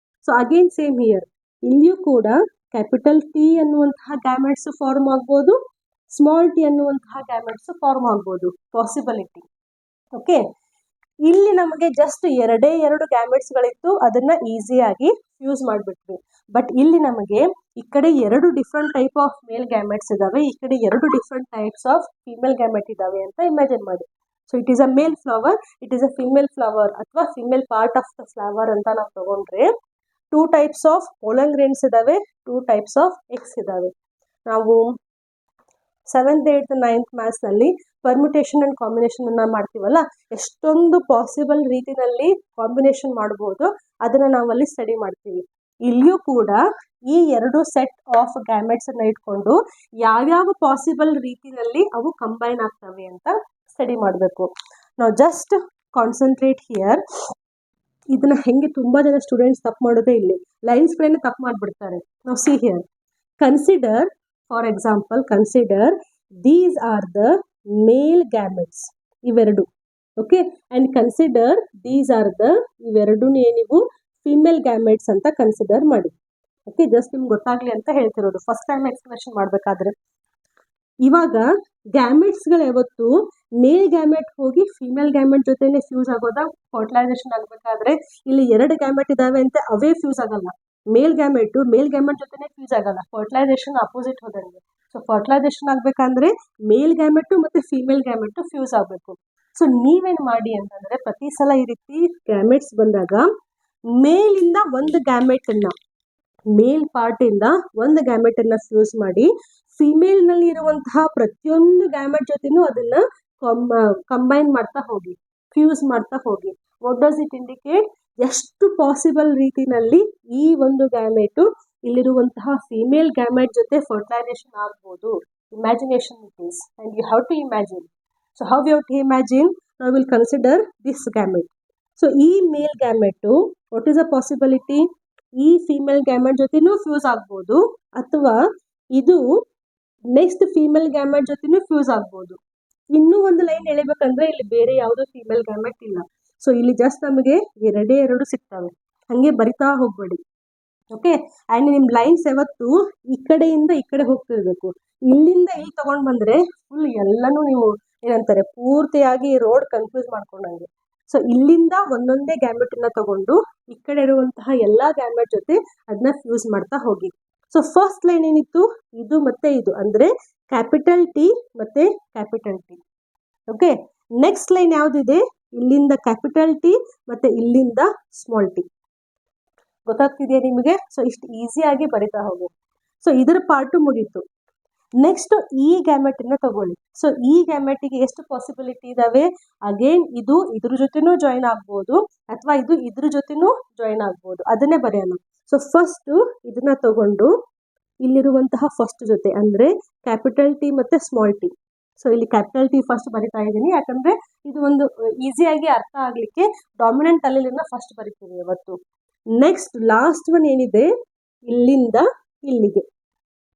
ಸೊ ಅಗೇನ್ ಸೇಮ್ ಹಿಯರ್, ಇಲ್ಲಿಯೂ ಕೂಡ ಕ್ಯಾಪಿಟಲ್ ಟಿ ಅನ್ನುವಂತಹ ಗ್ಯಾಮೆಟ್ಸ್ ಫಾರ್ಮ್ ಆಗ್ಬೋದು, ಸ್ಮಾಲ್ ಟಿ ಅನ್ನುವಂತಹ ಗ್ಯಾಮೆಟ್ಸ್ ಫಾರ್ಮ್ ಆಗ್ಬೋದು, ಪಾಸಿಬಿಲಿಟಿ. ಓಕೆ, ಇಲ್ಲಿ ನಮಗೆ ಜಸ್ಟ್ ಎರಡು ಗ್ಯಾಮೆಟ್ಸ್ಗಳಿತ್ತು, ಅದನ್ನ ಈಸಿಯಾಗಿ ಫ್ಯೂಸ್ ಮಾಡಿಬಿಟ್ವಿ. ಬಟ್ ಇಲ್ಲಿ ನಮಗೆ ಈ ಕಡೆ ಎರಡು different type of male gametes ಇದಾವೆ, ಈ ಕಡೆ ಎರಡು different types of female gamete ಇದಾವೆ ಅಂತ ಇಮ್ಯಾಜಿನ್ ಮಾಡಿ. So it is a male flower, it is a female flower ಅಥವಾ female part of the flower ಅಂತ ನಾವು ತಗೊಂಡ್ರೆ, 2 ಟೈಪ್ಸ್ ಆಫ್ ಪೋಲನ್ ಗ್ರೇನ್ಸ್ ಇದಾವೆ, 2 ಟೈಪ್ಸ್ ಆಫ್ ಎಕ್ಸ್ ಇದಾವೆ. ನಾವು 7th 8th 9th ಮ್ಯಾಥ್ಸ್ನಲ್ಲಿ permutation and combination ಅನ್ನ ಮಾಡ್ತೀವಲ್ಲ, ಎಷ್ಟೊಂದು ಪಾಸಿಬಲ್ ರೀತಿಯಲ್ಲಿ ಕಾಂಬಿನೇಷನ್ ಮಾಡ್ಬೋದು, ಅದನ್ನು ನಾವಲ್ಲಿ ಸ್ಟಡಿ ಮಾಡ್ತೀವಿ. ಇಲ್ಲಿಯೂ ಕೂಡ ಈ 2 ಸೆಟ್ ಆಫ್ ಗ್ಯಾಮೆಟ್ಸ್ ಅನ್ನ ಇಟ್ಕೊಂಡು ಯಾವ್ಯಾವ ಪಾಸಿಬಲ್ ರೀತಿಯಲ್ಲಿ ಅವು ಕಂಬೈನ್ ಆಗ್ತವೆ ಅಂತ ಸ್ಟಡಿ ಮಾಡಬೇಕು. ನಾವು ಜಸ್ಟ್ ಕಾನ್ಸಂಟ್ರೇಟ್ ಹಿಯರ್. ಇದನ್ನ ಹೆಂಗೆ ತುಂಬಾ ಜನ ಸ್ಟೂಡೆಂಟ್ಸ್ ತಪ್ಪು ಮಾಡೋದೇ ಇಲ್ಲಿ, ಲೈನ್ಸ್ಗಳನ್ನ ತಪ್ಪು ಮಾಡಿಬಿಡ್ತಾರೆ. ನಾವು see here, consider for example, consider these are the male gametes, ಇವೆರಡು. Okay, and consider these are the, ಇವೆರಡೂ ನೀವು ಫೀಮೇಲ್ ಗ್ಯಾಮೆಟ್ಸ್ ಅಂತ ಕನ್ಸಿಡರ್ ಮಾಡಿ. ಓಕೆ, ಜಸ್ಟ್ ನಿಮ್ಗೆ ಗೊತ್ತಾಗ್ಲಿ ಅಂತ ಹೇಳ್ತಿರೋದು, ಫಸ್ಟ್ ಟೈಮ್ ಎಕ್ಸ್ಪ್ಲನೇಷನ್ ಮಾಡಬೇಕಾದ್ರೆ. ಇವಾಗ ಗ್ಯಾಮೆಟ್ಸ್ಗಳು ಯಾವತ್ತು ಮೇಲ್ ಗ್ಯಾಮೆಟ್ ಹೋಗಿ ಫೀಮೇಲ್ ಗ್ಯಾಮೆಟ್ ಜೊತೆನೆ ಫ್ಯೂಸ್ ಆಗೋದಾ, ಫರ್ಟಿಲೈಸೇಷನ್ ಆಗಬೇಕಾದ್ರೆ ಇಲ್ಲಿ 2 ಗ್ಯಾಮೆಟ್ ಇದಾವೆ ಅಂತ ಅವೇ ಫ್ಯೂಸ್ ಆಗಲ್ಲ. ಮೇಲ್ ಗ್ಯಾಮೆಟ್ ಜೊತೆನೆ ಫ್ಯೂಸ್ ಆಗಲ್ಲ, ಫರ್ಟಿಲೈಸೇಷನ್ ಅಪೋಸಿಟ್ ಹೋದಂಗೆ. ಸೊ ಫರ್ಟಿಲೈಸೇಷನ್ ಆಗಬೇಕಂದ್ರೆ ಮೇಲ್ ಗ್ಯಾಮೆಟ್ ಮತ್ತು ಫೀಮೇಲ್ ಗ್ಯಾಮೆಟ್ ಫ್ಯೂಸ್ ಆಗಬೇಕು. ಸೊ ನೀವೇನು ಮಾಡಿ ಅಂತಂದರೆ, ಪ್ರತಿ ಸಲ ಈ ರೀತಿ ಗ್ಯಾಮೆಟ್ಸ್ ಬಂದಾಗ ಮೇಲಿಂದ ಒಂದು ಗ್ಯಾಮೆಟನ್ನು, ಮೇಲ್ ಪಾರ್ಟಿಂದ ಒಂದು ಗ್ಯಾಮೆಟನ್ನು ಫ್ಯೂಸ್ ಮಾಡಿ ಫಿಮೇಲ್ನಲ್ಲಿ ಇರುವಂತಹ ಪ್ರತಿಯೊಂದು ಗ್ಯಾಮೆಟ್ ಜೊತೆನೂ ಅದನ್ನು ಕಂಬೈನ್ ಮಾಡ್ತಾ ಹೋಗಿ, ಫ್ಯೂಸ್ ಮಾಡ್ತಾ ಹೋಗಿ. What does it indicate? ಎಷ್ಟು ಪಾಸಿಬಲ್ ರೀತಿನಲ್ಲಿ ಈ ಒಂದು ಗ್ಯಾಮೆಟು ಇಲ್ಲಿರುವಂತಹ ಫೀಮೇಲ್ ಗ್ಯಾಮೆಟ್ ಜೊತೆ ಫರ್ಟಿಲೈಸೇಷನ್ ಆಗ್ಬೋದು. Imagination it is, and you have to imagine. So how you have to imagine? ನಾವು will consider this gamete. So ಈ male gamete what is a possibility? ಈ ಫೀಮೇಲ್ ಗ್ಯಾಮೆಟ್ ಜೊತೆನೂ ಫ್ಯೂಸ್ ಆಗ್ಬೋದು, ಅಥವಾ ಇದು ನೆಕ್ಸ್ಟ್ ಫೀಮೇಲ್ ಗ್ಯಾಮೆಟ್ ಜೊತೆನೂ ಫ್ಯೂಸ್ ಆಗ್ಬೋದು. ಇನ್ನೂ ಒಂದು ಲೈನ್ ಎಳಿಬೇಕಂದ್ರೆ ಇಲ್ಲಿ ಬೇರೆ ಯಾವುದೋ ಫೀಮೇಲ್ ಗ್ಯಾಮೆಟ್ ಇಲ್ಲ. ಸೊ ಇಲ್ಲಿ ಜಸ್ಟ್ ನಮಗೆ ಎರಡು ಸಿಗ್ತವೆ, ಹಾಗೆ ಬರಿತಾ ಹೋಗ್ಬೇಡಿ. ಓಕೆ, ಆ್ಯಂಡ್ ನಿಮ್ಮ ಲೈನ್ಸ್ ಯಾವತ್ತು ಈ ಕಡೆಯಿಂದ ಈ ಕಡೆ ಹೋಗ್ತಿರ್ಬೇಕು. ಇಲ್ಲಿಂದ ಇಲ್ಲಿ ತಗೊಂಡು ಬಂದರೆ ಫುಲ್ ಎಲ್ಲನೂ ನೀವು ಏನಂತಾರೆ ಪೂರ್ತಿಯಾಗಿ ರೋಡ್ ಕನ್ಫ್ಯೂಸ್ ಮಾಡ್ಕೊಂಡಂಗೆ. ಸೊ ಇಲ್ಲಿಂದ ಒಂದೊಂದೇ ಗ್ಯಾಮೆಟನ್ನ ತಗೊಂಡು ಈ ಕಡೆ ಇರುವಂತಹ ಎಲ್ಲ ಗ್ಯಾಮೆಟ್ ಜೊತೆ ಅದನ್ನ ಫ್ಯೂಸ್ ಮಾಡ್ತಾ ಹೋಗಿ. ಸೊ ಫಸ್ಟ್ ಲೈನ್ ಏನಿತ್ತು, ಇದು ಮತ್ತೆ ಇದು ಅಂದರೆ ಕ್ಯಾಪಿಟಲ್ ಟಿ ಮತ್ತೆ capital T. Okay, next line ಯಾವುದಿದೆ? ಇಲ್ಲಿಂದ ಕ್ಯಾಪಿಟಲ್ ಟಿ ಮತ್ತೆ ಇಲ್ಲಿಂದ ಸ್ಮಾಲ್ ಟಿ. ಗೊತ್ತಾಗ್ತಿದೆಯಾ ನಿಮಗೆ? ಸೊ ಇಷ್ಟು ಈಸಿಯಾಗಿ ಬರಿತಾ ಹೋಗಿ. ಸೊ ಇದರ ಪಾರ್ಟು ಮುಗೀತು. ನೆಕ್ಸ್ಟ್ ಈ ಗ್ಯಾಮೆಟನ್ನ ತಗೊಳ್ಳಿ. ಸೊ ಈ ಗ್ಯಾಮೆಟಿಗೆ ಎಷ್ಟು ಪಾಸಿಬಿಲಿಟಿ ಇದಾವೆ? ಅಗೇನ್ ಇದು ಇದ್ರ ಜೊತೆನೂ ಜಾಯಿನ್ ಆಗ್ಬೋದು, ಅಥವಾ ಇದು ಇದ್ರ ಜೊತೆನೂ ಜಾಯಿನ್ ಆಗ್ಬೋದು. ಅದನ್ನೇ ಬರೆಯೋಣ. ಸೊ ಫಸ್ಟು ಇದನ್ನ ತಗೊಂಡು ಇಲ್ಲಿರುವಂತಹ ಫಸ್ಟ್ ಜೊತೆ ಅಂದರೆ ಕ್ಯಾಪಿಟಲ್ ಟಿ ಮತ್ತು ಸ್ಮಾಲ್ ಟಿ. ಸೊ ಇಲ್ಲಿ ಕ್ಯಾಪಿಟಲ್ ಟಿ ಫಸ್ಟ್ ಬರಿತಾ ಇದ್ದೀನಿ, ಯಾಕಂದರೆ ಇದು ಒಂದು ಈಸಿಯಾಗಿ ಅರ್ಥ ಆಗಲಿಕ್ಕೆ ಡಾಮಿನೆಂಟ್ ಅಲ್ಲಿನ ಫಸ್ಟ್ ಬರಿತೀವಿ ಇವತ್ತು. ನೆಕ್ಸ್ಟ್ ಲಾಸ್ಟ್ ಒನ್ ಏನಿದೆ, ಇಲ್ಲಿಂದ ಇಲ್ಲಿಗೆ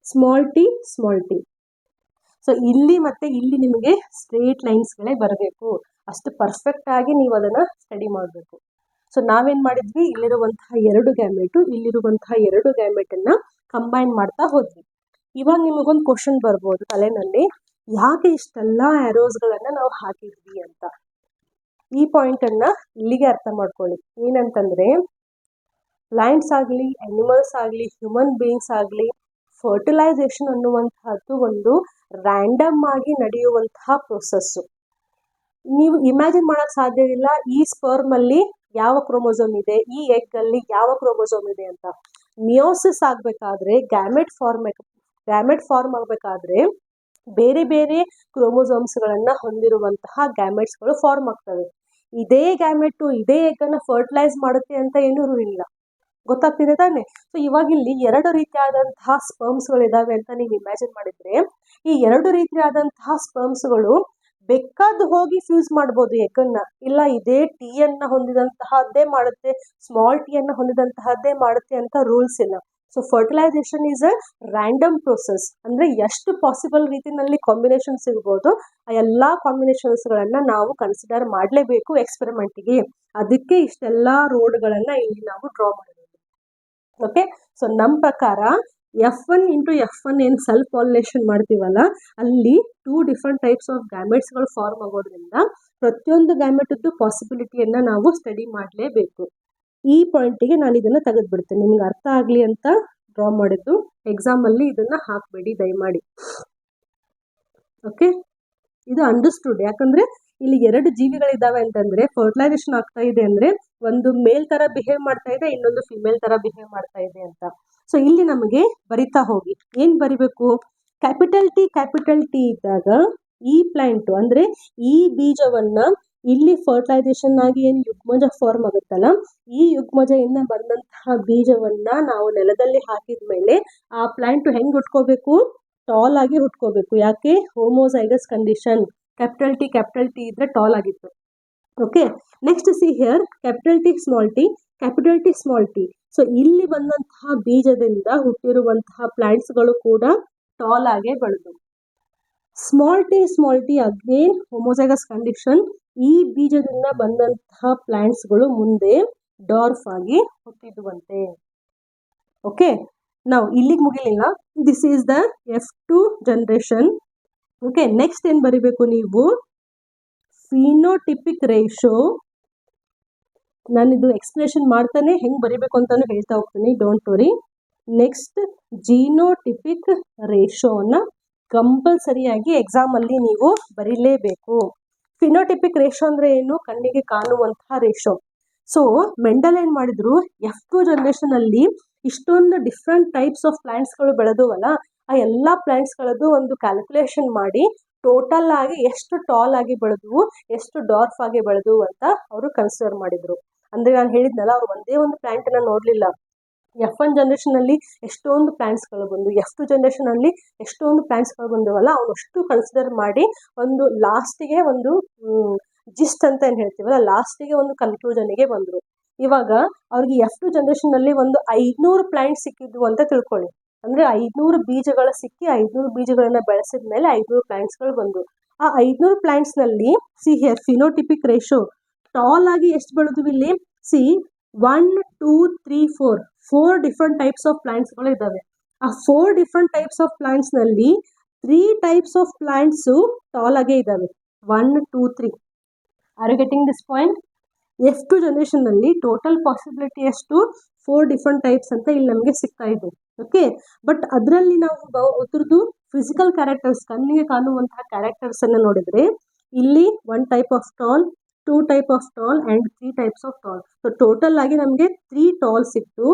small T small T. So ಇಲ್ಲಿ ಮತ್ತು ಇಲ್ಲಿ ನಿಮಗೆ ಸ್ಟ್ರೇಟ್ ಲೈನ್ಸ್ಗಳೇ ಬರಬೇಕು. ಅಷ್ಟು ಪರ್ಫೆಕ್ಟಾಗಿ ನೀವು ಅದನ್ನು ಸ್ಟಡಿ ಮಾಡಬೇಕು. ಸೊ ನಾವೇನು ಮಾಡಿದ್ವಿ, ಇಲ್ಲಿರುವಂತಹ ಎರಡು ಗ್ಯಾಮೆಟು ಇಲ್ಲಿರುವಂತಹ ಎರಡು ಗ್ಯಾಮೆಟನ್ನು ಕಂಬೈನ್ ಮಾಡ್ತಾ ಹೋದ್ವಿ. ಇವಾಗ ನಿಮಗೊಂದು ಕ್ವಶನ್ ಬರ್ಬೋದು ತಲೆನಲ್ಲಿ, ಯಾಕೆ ಇಷ್ಟೆಲ್ಲ ಆ್ಯರೋಸ್ಗಳನ್ನು ನಾವು ಹಾಕಿದ್ವಿ ಅಂತ. ಈ ಪಾಯಿಂಟನ್ನು ಇಲ್ಲಿಗೆ ಅರ್ಥ ಮಾಡ್ಕೊಳ್ಳಿ. ಏನಂತಂದರೆ ಪ್ಲಾಂಟ್ಸ್ ಆಗಲಿ, ಅನಿಮಲ್ಸ್ ಆಗಲಿ, ಹ್ಯೂಮನ್ ಬೀಯಿಂಗ್ಸ್ ಆಗಲಿ, ಫರ್ಟಿಲೈಸೇಷನ್ ಅನ್ನುವಂತಹದ್ದು ಒಂದು ರ್ಯಾಂಡಮ್ ಆಗಿ ನಡೆಯುವಂತಹ ಪ್ರೊಸೆಸ್ಸು. ನೀವು ಇಮ್ಯಾಜಿನ್ ಮಾಡೋಕ್ಕೆ ಸಾಧ್ಯವಿಲ್ಲ ಈ ಸ್ಪರ್ಮಲ್ಲಿ ಯಾವ ಕ್ರೋಮೋಸೋಮ್ ಇದೆ, ಈ ಎಗ್ಗಲ್ಲಿ ಯಾವ ಕ್ರೋಮೋಸೋಮ್ ಇದೆ ಅಂತ. ಮಿಯೋಸಿಸ್ ಆಗಬೇಕಾದ್ರೆ ಗ್ಯಾಮೆಟ್ ಫಾರ್ಮ್ ಆಗಬೇಕಾದ್ರೆ ಬೇರೆ ಬೇರೆ ಕ್ರೋಮೋಸೋಮ್ಸ್ಗಳನ್ನು ಹೊಂದಿರುವಂತಹ ಗ್ಯಾಮೆಟ್ಸ್ಗಳು ಫಾರ್ಮ್ ಆಗ್ತವೆ. ಇದೇ ಗ್ಯಾಮೆಟು ಇದೇ ಎಗ್ಗನ್ನು ಫರ್ಟಿಲೈಸ್ ಮಾಡುತ್ತೆ ಅಂತ ಏನೂ ಇಲ್ಲ. ಗೊತ್ತಾಗ್ತಿದೆ ತಾನೆ? ಸೊ ಇವಾಗ ಇಲ್ಲಿ ಎರಡು ರೀತಿಯಾದಂತಹ ಸ್ಪರ್ಮ್ಸ್ಗಳಿದಾವೆ ಅಂತ ನೀವು ಇಮ್ಯಾಜಿನ್ ಮಾಡಿದರೆ, ಈ ಎರಡು ರೀತಿಯಾದಂತಹ ಸ್ಪರ್ಮ್ಸ್ಗಳು ಬೇಕಾದ ಹೋಗಿ ಫ್ಯೂಸ್ ಮಾಡ್ಬೋದು ಎಗ್ಗನ್ನು. ಇಲ್ಲ ಇದೇ ಟೀಯನ್ನು ಹೊಂದಿದಂತಹದ್ದೇ ಮಾಡುತ್ತೆ, ಸ್ಮಾಲ್ ಟೀಯನ್ನು ಹೊಂದಿದಂತಹದ್ದೇ ಮಾಡುತ್ತೆ ಅಂತ ರೂಲ್ಸ್ ಇಲ್ಲ. So fertilisation is a random process. ಅಂದರೆ ಎಷ್ಟು ಪಾಸಿಬಲ್ ರೀತಿಯಲ್ಲಿ ಕಾಂಬಿನೇಷನ್ ಸಿಗ್ಬೋದು ಆ ಎಲ್ಲ ಕಾಂಬಿನೇಷನ್ಸ್ಗಳನ್ನು ನಾವು ಕನ್ಸಿಡರ್ ಮಾಡಲೇಬೇಕು ಎಕ್ಸ್ಪೆರಿಮೆಂಟಿಗೆ. ಅದಕ್ಕೆ ಇಷ್ಟೆಲ್ಲ ರೋಡ್ಗಳನ್ನು ಇಲ್ಲಿ ನಾವು ಡ್ರಾ ಮಾಡಬೇಕು. ಓಕೆ, ಸೊ ನಮ್ಮ ಪ್ರಕಾರ F1 ಇಂಟು F1 ಏನು ಸೆಲ್ಫ್ ಪಾಲಿನೇಷನ್ ಮಾಡ್ತೀವಲ್ಲ, ಅಲ್ಲಿ 2 ಡಿಫ್ರೆಂಟ್ ಟೈಪ್ಸ್ ಆಫ್ ಗ್ಯಾಮೆಟ್ಸ್ಗಳು ಫಾರ್ಮ್ ಆಗೋದ್ರಿಂದ ಪ್ರತಿಯೊಂದು ಗ್ಯಾಮೆಟದ್ದು ಪಾಸಿಬಿಲಿಟಿಯನ್ನು ನಾವು ಸ್ಟಡಿ ಮಾಡಲೇಬೇಕು. ಈ ಪಾಯಿಂಟಿಗೆ ನಾನು ಇದನ್ನು ತೆಗೆದುಬಿಡ್ತೇನೆ, ನಿಮ್ಗೆ ಅರ್ಥ ಆಗಲಿ ಅಂತ ಡ್ರಾ ಮಾಡಿದ್ದು. ಎಕ್ಸಾಮಲ್ಲಿ ಇದನ್ನು ಹಾಕಬೇಡಿ ದಯಮಾಡಿ. ಓಕೆ, ಇದು ಅಂಡರ್ಸ್ಟುಡ್. ಯಾಕಂದರೆ ಇಲ್ಲಿ ಎರಡು ಜೀವಿಗಳಿದ್ದಾವೆ ಅಂತಂದರೆ ಫರ್ಟಿಲೈಸೇಷನ್ ಆಗ್ತಾ ಇದೆ ಅಂದರೆ ಒಂದು ಮೇಲ್ ಥರ ಬಿಹೇವ್ ಮಾಡ್ತಾ ಇದೆ, ಇನ್ನೊಂದು ಫಿಮೇಲ್ ಥರ ಬಿಹೇವ್ ಮಾಡ್ತಾ ಇದೆ ಅಂತ. ಸೊ ಇಲ್ಲಿ ನಮಗೆ ಬರಿತಾ ಹೋಗಿ ಏನು ಬರಿಬೇಕು? ಕ್ಯಾಪಿಟಲ್ ಟಿ ಇದ್ದಾಗ ಈ ಪ್ಲಾಂಟು ಅಂದರೆ ಈ ಬೀಜವನ್ನು ಇಲ್ಲಿ ಫರ್ಟಿಲೈಸೇಷನ್ ಆಗಿ ಏನು ಯುಗ್ಮಜ ಫಾರ್ಮ್ ಆಗುತ್ತಲ್ಲ, ಈ ಯುಗ್ಮಜದಿಂದ ಬಂದಂತಹ ಬೀಜವನ್ನು ನಾವು ನೆಲದಲ್ಲಿ ಹಾಕಿದ ಮೇಲೆ ಆ ಪ್ಲಾಂಟು ಹೆಂಗೆ ಹುಟ್ಕೋಬೇಕು? ಟಾಲ್ ಆಗಿ ಹುಟ್ಕೋಬೇಕು. ಯಾಕೆ? Homozygous condition. ಕ್ಯಾಪಿಟಲ್ ಟಿ ಇದ್ರೆ ಟಾಲ್ ಆಗಿತ್ತು. Okay, next see here capital T small T. So ಇಲ್ಲಿ ಬಂದಂತಹ ಬೀಜದಿಂದ ಹುಟ್ಟಿರುವಂತಹ ಪ್ಲಾಂಟ್ಸ್ಗಳು ಕೂಡ ಟಾಲ್ ಆಗೇ ಬೆಳೆದು. Small T again homozygous condition. ಈ ಬೀಜದಿಂದ ಬಂದಂತಹ ಪ್ಲಾಂಟ್ಸ್ಗಳು ಮುಂದೆ ಡಾರ್ಫ್ ಆಗಿ ಹುಟ್ಟಿದುವಂತೆ. ಓಕೆ, ನಾವು ಇಲ್ಲಿಗೆ ಮುಗಿಲಿಲ್ಲ. This is the F2 generation. Okay, next ಏನು ಬರಿಬೇಕು ನೀವು? Phenotypic ratio. ನಾನಿದು ಎಕ್ಸ್ಪ್ಲೇಷನ್ ಮಾಡ್ತಾನೆ ಹೆಂಗೆ ಬರಿಬೇಕು ಅಂತಾನು ಹೇಳ್ತಾ ಹೋಗ್ತೀನಿ, ಡೋಂಟ್ ವರಿ. ನೆಕ್ಸ್ಟ್ ಜೀನೋಟಿಪಿಕ್ ರೇಷೋನ ಕಂಪಲ್ಸರಿಯಾಗಿ ಎಕ್ಸಾಮಲ್ಲಿ ನೀವು ಬರೀಲೇಬೇಕು. ಫಿನೋಟಿಪಿಕ್ ರೇಷೋ ಅಂದರೆ ಏನು? ಕಣ್ಣಿಗೆ ಕಾಣುವಂತಹ ರೇಷೋ. ಸೊ ಮೆಂಡಲ್ ಏನು ಮಾಡಿದ್ರು, F2 ಜನರೇಷನಲ್ಲಿ ಇಷ್ಟೊಂದು ಡಿಫ್ರೆಂಟ್ ಟೈಪ್ಸ್ ಆಫ್ ಪ್ಲಾಂಟ್ಸ್ಗಳು ಬೆಳೆದವಲ್ಲ, ಆ ಎಲ್ಲ ಪ್ಲಾಂಟ್ಸ್ಗಳದ್ದು ಒಂದು ಕ್ಯಾಲ್ಕುಲೇಷನ್ ಮಾಡಿ ಟೋಟಲ್ ಆಗಿ ಎಷ್ಟು ಟಾಲ್ ಆಗಿ ಬೆಳೆದ್ವು, ಎಷ್ಟು ಡಾರ್ಫ್ ಆಗಿ ಬೆಳೆದ್ವು ಅಂತ ಅವರು ಕನ್ಸಿಡರ್ ಮಾಡಿದ್ರು. ಅಂದ್ರೆ ನಾನು ಹೇಳಿದ್ನಲ್ಲ, ಅವ್ರು ಒಂದೇ ಒಂದು ಪ್ಲಾಂಟ್ ಅನ್ನ ನೋಡ್ಲಿಲ್ಲ. F1 ಜನರೇಷನ್ ಅಲ್ಲಿ ಎಷ್ಟೊಂದು ಪ್ಲಾಂಟ್ಸ್ಗಳು ಬಂದು, F2 ಜನರೇಷನ್ ಅಲ್ಲಿ ಎಷ್ಟೊಂದು ಪ್ಲಾಂಟ್ಸ್ಗಳು ಬಂದವಲ್ಲ, ಅವ್ನು ಅಷ್ಟು ಕನ್ಸಿಡರ್ ಮಾಡಿ ಒಂದು ಲಾಸ್ಟಿಗೆ ಒಂದು ಜಿಸ್ಟ್ ಅಂತ ಏನ್ ಹೇಳ್ತೀವಲ್ಲ, ಲಾಸ್ಟಿಗೆ ಒಂದು ಕನ್ಕ್ಲೂಷನ್ಗೆ ಬಂದ್ರು. ಇವಾಗ ಅವ್ರಿಗೆ F2 ಜನರೇಷನ್ ಅಲ್ಲಿ ಒಂದು 500 ಪ್ಲಾಂಟ್ ಸಿಕ್ಕಿದ್ವು ಅಂತ ತಿಳ್ಕೊಳ್ಳಿ. ಅಂದ್ರೆ 500 ಬೀಜಗಳ ಸಿಕ್ಕಿ 500 ಬೀಜಗಳನ್ನ ಬೆಳೆಸಿದ ಮೇಲೆ 500 ಪ್ಲಾಂಟ್ಸ್ಗಳು ಬಂದು, ಆ 500 ಪ್ಲಾಂಟ್ಸ್ ನಲ್ಲಿ see here phenotypic ratio tall ಆಗಿ ಎಷ್ಟು ಬೆಳೆದ್ವು ಇಲ್ಲಿ, ಸಿ 1 2 3 4 ಡಿಫ್ರೆಂಟ್ ಟೈಪ್ಸ್ ಆಫ್ ಪ್ಲಾಂಟ್ಸ್ಗಳು ಇದ್ದಾವೆ. ಆ 4 ಡಿಫ್ರೆಂಟ್ ಟೈಪ್ಸ್ ಆಫ್ ಪ್ಲಾಂಟ್ಸ್ ನಲ್ಲಿ 3 ಟೈಪ್ಸ್ ಆಫ್ ಪ್ಲಾಂಟ್ಸ್ ಟಾಲ್ ಆಗೇ ಇದ್ದಾವೆ. 1 2 3. Are you getting this point? F2 generation ನಲ್ಲಿ ಟೋಟಲ್ ಪಾಸಿಬಿಲಿಟಿ ಎಷ್ಟು, 4 ಡಿಫ್ರೆಂಟ್ ಟೈಪ್ಸ್ ಅಂತ ಇಲ್ಲಿ ನಮಗೆ ಸಿಗ್ತಾ ಇದೆ. ಓಕೆ, ಬಟ್ ಅದರಲ್ಲಿ ನಾವು ಅದ್ರದ್ದು ಫಿಸಿಕಲ್ ಕ್ಯಾರೆಕ್ಟರ್ಸ್, ಕಣ್ಣಿಗೆ ಕಾಣುವಂತಹ ಕ್ಯಾರೆಕ್ಟರ್ಸ್ ಅನ್ನ ನೋಡಿದ್ರೆ ಇಲ್ಲಿ 1 type of tall, 2 type of tall and 3 types of tall. So total ಆಗಿ ನಮಗೆ 3 ಟಾಲ್ ಸಿಕ್ತು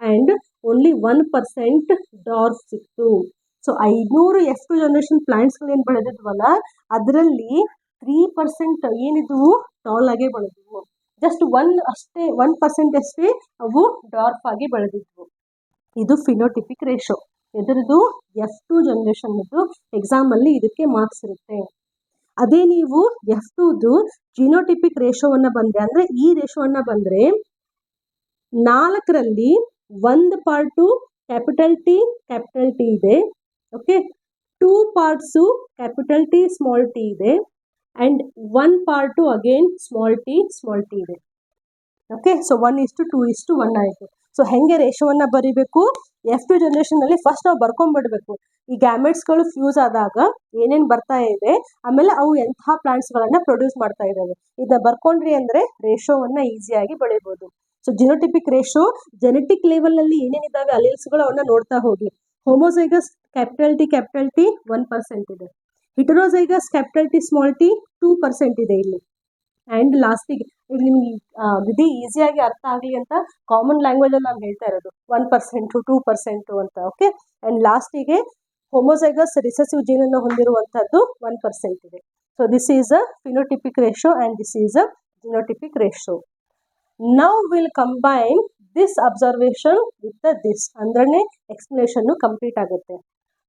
ಅಂಡ್ ಓನ್ಲಿ 1% ಡಾರ್ಫ್ ಸಿಕ್ತು. ಸೊ 500 F2 ಜನರೇಷನ್ ಪ್ಲಾಂಟ್ಸ್ಗಳು ಏನು ಬೆಳೆದಿದ್ವಲ್ಲ, ಅದರಲ್ಲಿ 3% ಏನಿದ್ವು ಟಾಲ್ ಆಗಿ ಬೆಳೆದಿದ್ವು. ಜಸ್ಟ್ 1% ಅಷ್ಟೇ ಅವು ಡಾರ್ಫ್ ಆಗಿ ಬೆಳೆದಿದ್ವು. ಇದು ಫಿನೋಟಿಪಿಕ್ ರೇಷೋ. ಇದರದ್ದು F2 ಜನರೇಷನ್ ಎಕ್ಸಾಮ್ ಅಲ್ಲಿ ಇದಕ್ಕೆ ಮಾರ್ಕ್ಸ್ ಇರುತ್ತೆ. ಅದೇ ನೀವು F2ದು ಜಿನೋಟಿಪಿಕ್ ರೇಷೋವನ್ನ ಬಂದ್ರೆ, ಅಂದ್ರೆ ಈ ರೇಷೋವನ್ನ ಬಂದ್ರೆ 4ರಲ್ಲಿ 1 ಪಾರ್ಟು ಕ್ಯಾಪಿಟಲ್ ಟಿ ಇದೆ. Okay, 2 parts capital T small T ಇದೆ and 1 part again small T ಇದೆ. ಓಕೆ, ಸೊ 1:2:1 ಆಯಿತು. ಸೊ ಹೆಂಗೆ ರೇಷೋವನ್ನ ಬರಿಬೇಕು, F2 ಜನರೇಷನ್ ಅಲ್ಲಿ ಫಸ್ಟ್ ನಾವು ಬರ್ಕೊಂಡ್ಬಿಡ್ಬೇಕು ಈ ಗ್ಯಾಮೆಟ್ಸ್ಗಳು ಫ್ಯೂಸ್ ಆದಾಗ ಏನೇನು ಬರ್ತಾ ಇದೆ, ಆಮೇಲೆ ಅವು ಎಂತಹ ಪ್ಲಾಂಟ್ಸ್ಗಳನ್ನ ಪ್ರೊಡ್ಯೂಸ್ ಮಾಡ್ತಾ ಇದ್ದಾವೆ, ಇದನ್ನ ಬರ್ಕೊಂಡ್ರಿ ಅಂದ್ರೆ ರೇಷೋವನ್ನ ಈಸಿಯಾಗಿ ಬೆಳಿಬಹುದು. So genotypic ratio genetic level ನಲ್ಲಿ ಏನೇನಿದ್ದಾವೆ ಅಲೀಲ್ಸ್ಗಳು ಅವನ್ನ ನೋಡ್ತಾ ಹೋಗಿ. ಹೋಮೋಸೈಗಸ್ ಕ್ಯಾಪಿಟಲ್ ಟಿ 1% ಇದೆ, ಹಿಟರೋಸೈಗಸ್ ಕ್ಯಾಪಿಟಲ್ ಟಿ ಸ್ಮಾಲ್ ಟಿ 2% ಇದೆ ಇಲ್ಲಿ. ಅಂಡ್ ಲಾಸ್ಟಿಗೆ ನಿಮ್ಗೆ ಇದು ಈಸಿಯಾಗಿ ಅರ್ಥ ಆಗಲಿ ಅಂತ ಕಾಮನ್ ಲ್ಯಾಂಗ್ವೇಜ್ ಅಲ್ಲಿ ನಾನು ಹೇಳ್ತಾ ಇರೋದು 1% 2% ಅಂತ. ಓಕೆ, ಅಂಡ್ ಲಾಸ್ಟಿಗೆ ಹೋಮೋಸೈಗಸ್ ರಿಸೆಸಿವ್ ಜೀನ್ ಅನ್ನು ಹೊಂದಿರುವಂತದ್ದು 1% ಇದೆ. So this is a phenotypic ratio and this is a genotypic ratio. Now will combine this observation with this, ಅಂದ್ರೆ ಎಕ್ಸ್ಪ್ಲನೇಷನ್ ಕಂಪ್ಲೀಟ್ ಆಗುತ್ತೆ.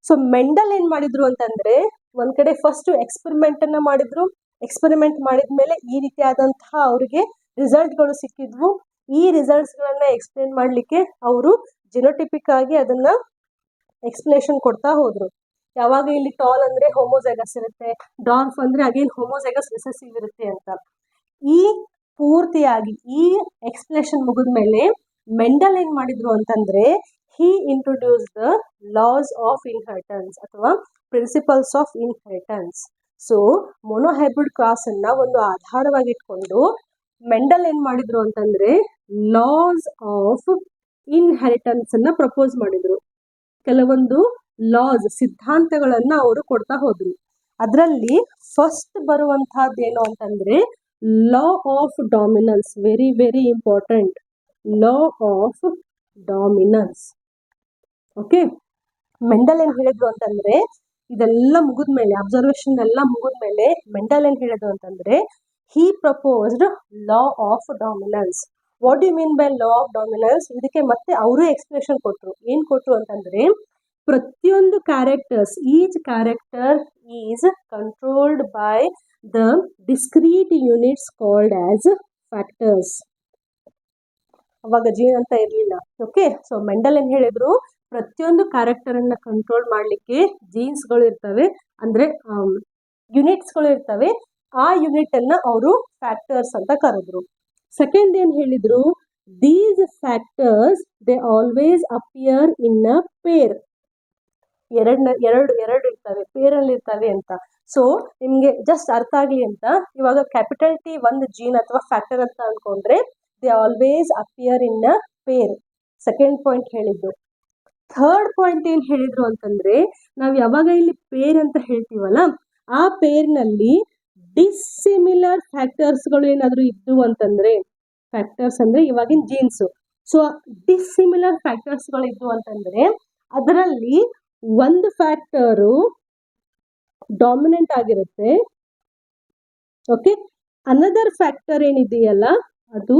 ಸೊ ಮೆಂಡಲ್ ಏನ್ ಮಾಡಿದ್ರು ಅಂತಂದ್ರೆ, ಒಂದ್ ಕಡೆ ಫಸ್ಟ್ ಎಕ್ಸ್ಪೆರಿಮೆಂಟ್ ಅನ್ನ ಮಾಡಿದ್ರು. ಎಕ್ಸ್ಪೆರಿಮೆಂಟ್ ಮಾಡಿದ್ಮೇಲೆ ಈ ರೀತಿಯಾದಂತಹ ಅವರಿಗೆ ರಿಸಲ್ಟ್ಗಳು ಸಿಕ್ಕಿದ್ವು. ಈ ರಿಸಲ್ಟ್ಸ್ಗಳನ್ನ ಎಕ್ಸ್ಪ್ಲೇನ್ ಮಾಡಲಿಕ್ಕೆ ಅವರು ಜಿನೋಟಿಪಿಕ್ ಆಗಿ ಅದನ್ನ ಎಕ್ಸ್ಪ್ಲನೇಷನ್ ಕೊಡ್ತಾ ಹೋದ್ರು. ಯಾವಾಗ ಇಲ್ಲಿ ಟಾಲ್ ಅಂದ್ರೆ ಹೋಮೋಸೈಗಸ್ ಇರುತ್ತೆ, ಡಾರ್ಫ್ ಅಂದ್ರೆ ಅಗೇನ್ ಹೋಮೋಸೈಗಸ್ ರಿಸೆಸಿವ್ ಇರುತ್ತೆ ಅಂತ. ಈ ಪೂರ್ತಿಯಾಗಿ ಈ ಎಕ್ಸ್ಪ್ಲನೇಷನ್ ಮುಗಿದ್ಮೇಲೆ ಮೆಂಡಲ್ ಏನ್ ಮಾಡಿದ್ರು ಅಂತಂದ್ರೆ, he introduced the laws of inheritance ಅಥವಾ principles of inheritance. So monohybrid cross ಅನ್ನ ಒಂದು ಆಧಾರವಾಗಿ ಇಟ್ಕೊಂಡು ಮೆಂಡಲ್ ಏನ್ ಮಾಡಿದ್ರು ಅಂತಂದ್ರೆ ಲಾಸ್ ಆಫ್ ಇನ್ಹೆರಿಟೆನ್ಸ್ ಅನ್ನ ಪ್ರಪೋಸ್ ಮಾಡಿದ್ರು. ಕೆಲವೊಂದು ಲಾಸ್ ಸಿದ್ಧಾಂತಗಳನ್ನ ಅವರು ಕೊಡ್ತಾ ಹೋದ್ರು. ಅದರಲ್ಲಿ ಫಸ್ಟ್ ಬರುವಂತಹದ್ದು ಏನು ಅಂತಂದ್ರೆ ಲಾ of dominance. Very very important, law of dominance. Okay, Mendel ಏನ್ ಹೇಳಿದ್ರು ಅಂತಂದ್ರೆ, ಇದೆಲ್ಲ ಮುಗಿದ್ಮೇಲೆ ಅಬ್ಸರ್ವೇಷನ್ ಎಲ್ಲ ಮುಗಿದ್ಮೇಲೆ ಮೆಂಡಲ್ ಏನ್ ಹೇಳಿದ್ರು ಅಂತಂದ್ರೆ, he proposed law of dominance. What do you mean by law of dominance? ಇದಕ್ಕೆ ಮತ್ತೆ ಅವರೇ ಎಕ್ಸ್ಪ್ಲೇಷನ್ ಕೊಟ್ರು. ಏನ್ ಕೊಟ್ರು ಅಂತಂದ್ರೆ, ಪ್ರತಿಯೊಂದು characters, each character is controlled by the discrete units called as factors. ಅವಾಗ ಜೀನ್ ಅಂತ ಇರಲಿಲ್ಲ. ಓಕೆ, ಸೊ ಮೆಂಡಲ್ ಏನ್ ಹೇಳಿದ್ರು, ಪ್ರತಿಯೊಂದು ಕ್ಯಾರೆಕ್ಟರ್ ಅನ್ನ ಕಂಟ್ರೋಲ್ ಮಾಡ್ಲಿಕ್ಕೆ ಜೀನ್ಸ್ಗಳು ಇರ್ತವೆ, ಅಂದ್ರೆ ಯೂನಿಟ್ಸ್ಗಳು ಇರ್ತವೆ. ಆ ಯೂನಿಟ್ ಅನ್ನ ಅವರು ಫ್ಯಾಕ್ಟರ್ಸ್ ಅಂತ ಕರೆದ್ರು. ಸೆಕೆಂಡ್ ಏನ್ ಹೇಳಿದ್ರು, these factors they always appear in a peer. ಎರಡು ಇರ್ತವೆ, ಪೇರಲ್ಲಿ ಇರ್ತವೆ ಅಂತ. ಸೊ ನಿಮ್ಗೆ ಜಸ್ಟ್ ಅರ್ಥ ಆಗ್ಲಿ ಅಂತ, ಇವಾಗ ಕ್ಯಾಪಿಟಲ್ ಟಿ ಒಂದು ಜೀನ್ ಅಥವಾ ಫ್ಯಾಕ್ಟರ್ ಅಂತ ಅನ್ಕೊಂಡ್ರೆ they always appear in a peer. Second point ಹೇಳಿದ್ದು. ಥರ್ಡ್ ಪಾಯಿಂಟ್ ಏನ್ ಹೇಳಿದ್ರು ಅಂತಂದ್ರೆ, ನಾವು ಯಾವಾಗ ಇಲ್ಲಿ ಪೇರ್ ಅಂತ ಹೇಳ್ತೀವಲ್ಲ, ಆ ಪೇರ್ನಲ್ಲಿ ಡಿಸ್ಸಿಮಿಲರ್ ಫ್ಯಾಕ್ಟರ್ಸ್ಗಳು ಏನಾದ್ರು ಇದ್ದು ಅಂತಂದ್ರೆ, ಫ್ಯಾಕ್ಟರ್ಸ್ ಅಂದ್ರೆ ಇವಾಗಿನ ಜೀನ್ಸ್. ಸೊ ಡಿಸ್ಸಿಮಿಲರ್ ಫ್ಯಾಕ್ಟರ್ಸ್ಗಳು ಇದ್ದು ಅಂತಂದ್ರೆ ಅದರಲ್ಲಿ ಒಂದು ಫ್ಯಾಕ್ಟರು ಡಾಮಿನೆಂಟ್ ಆಗಿರುತ್ತೆ. ಓಕೆ, ಅನದರ್ ಫ್ಯಾಕ್ಟರ್ ಏನಿದೆಯಲ್ಲ ಅದು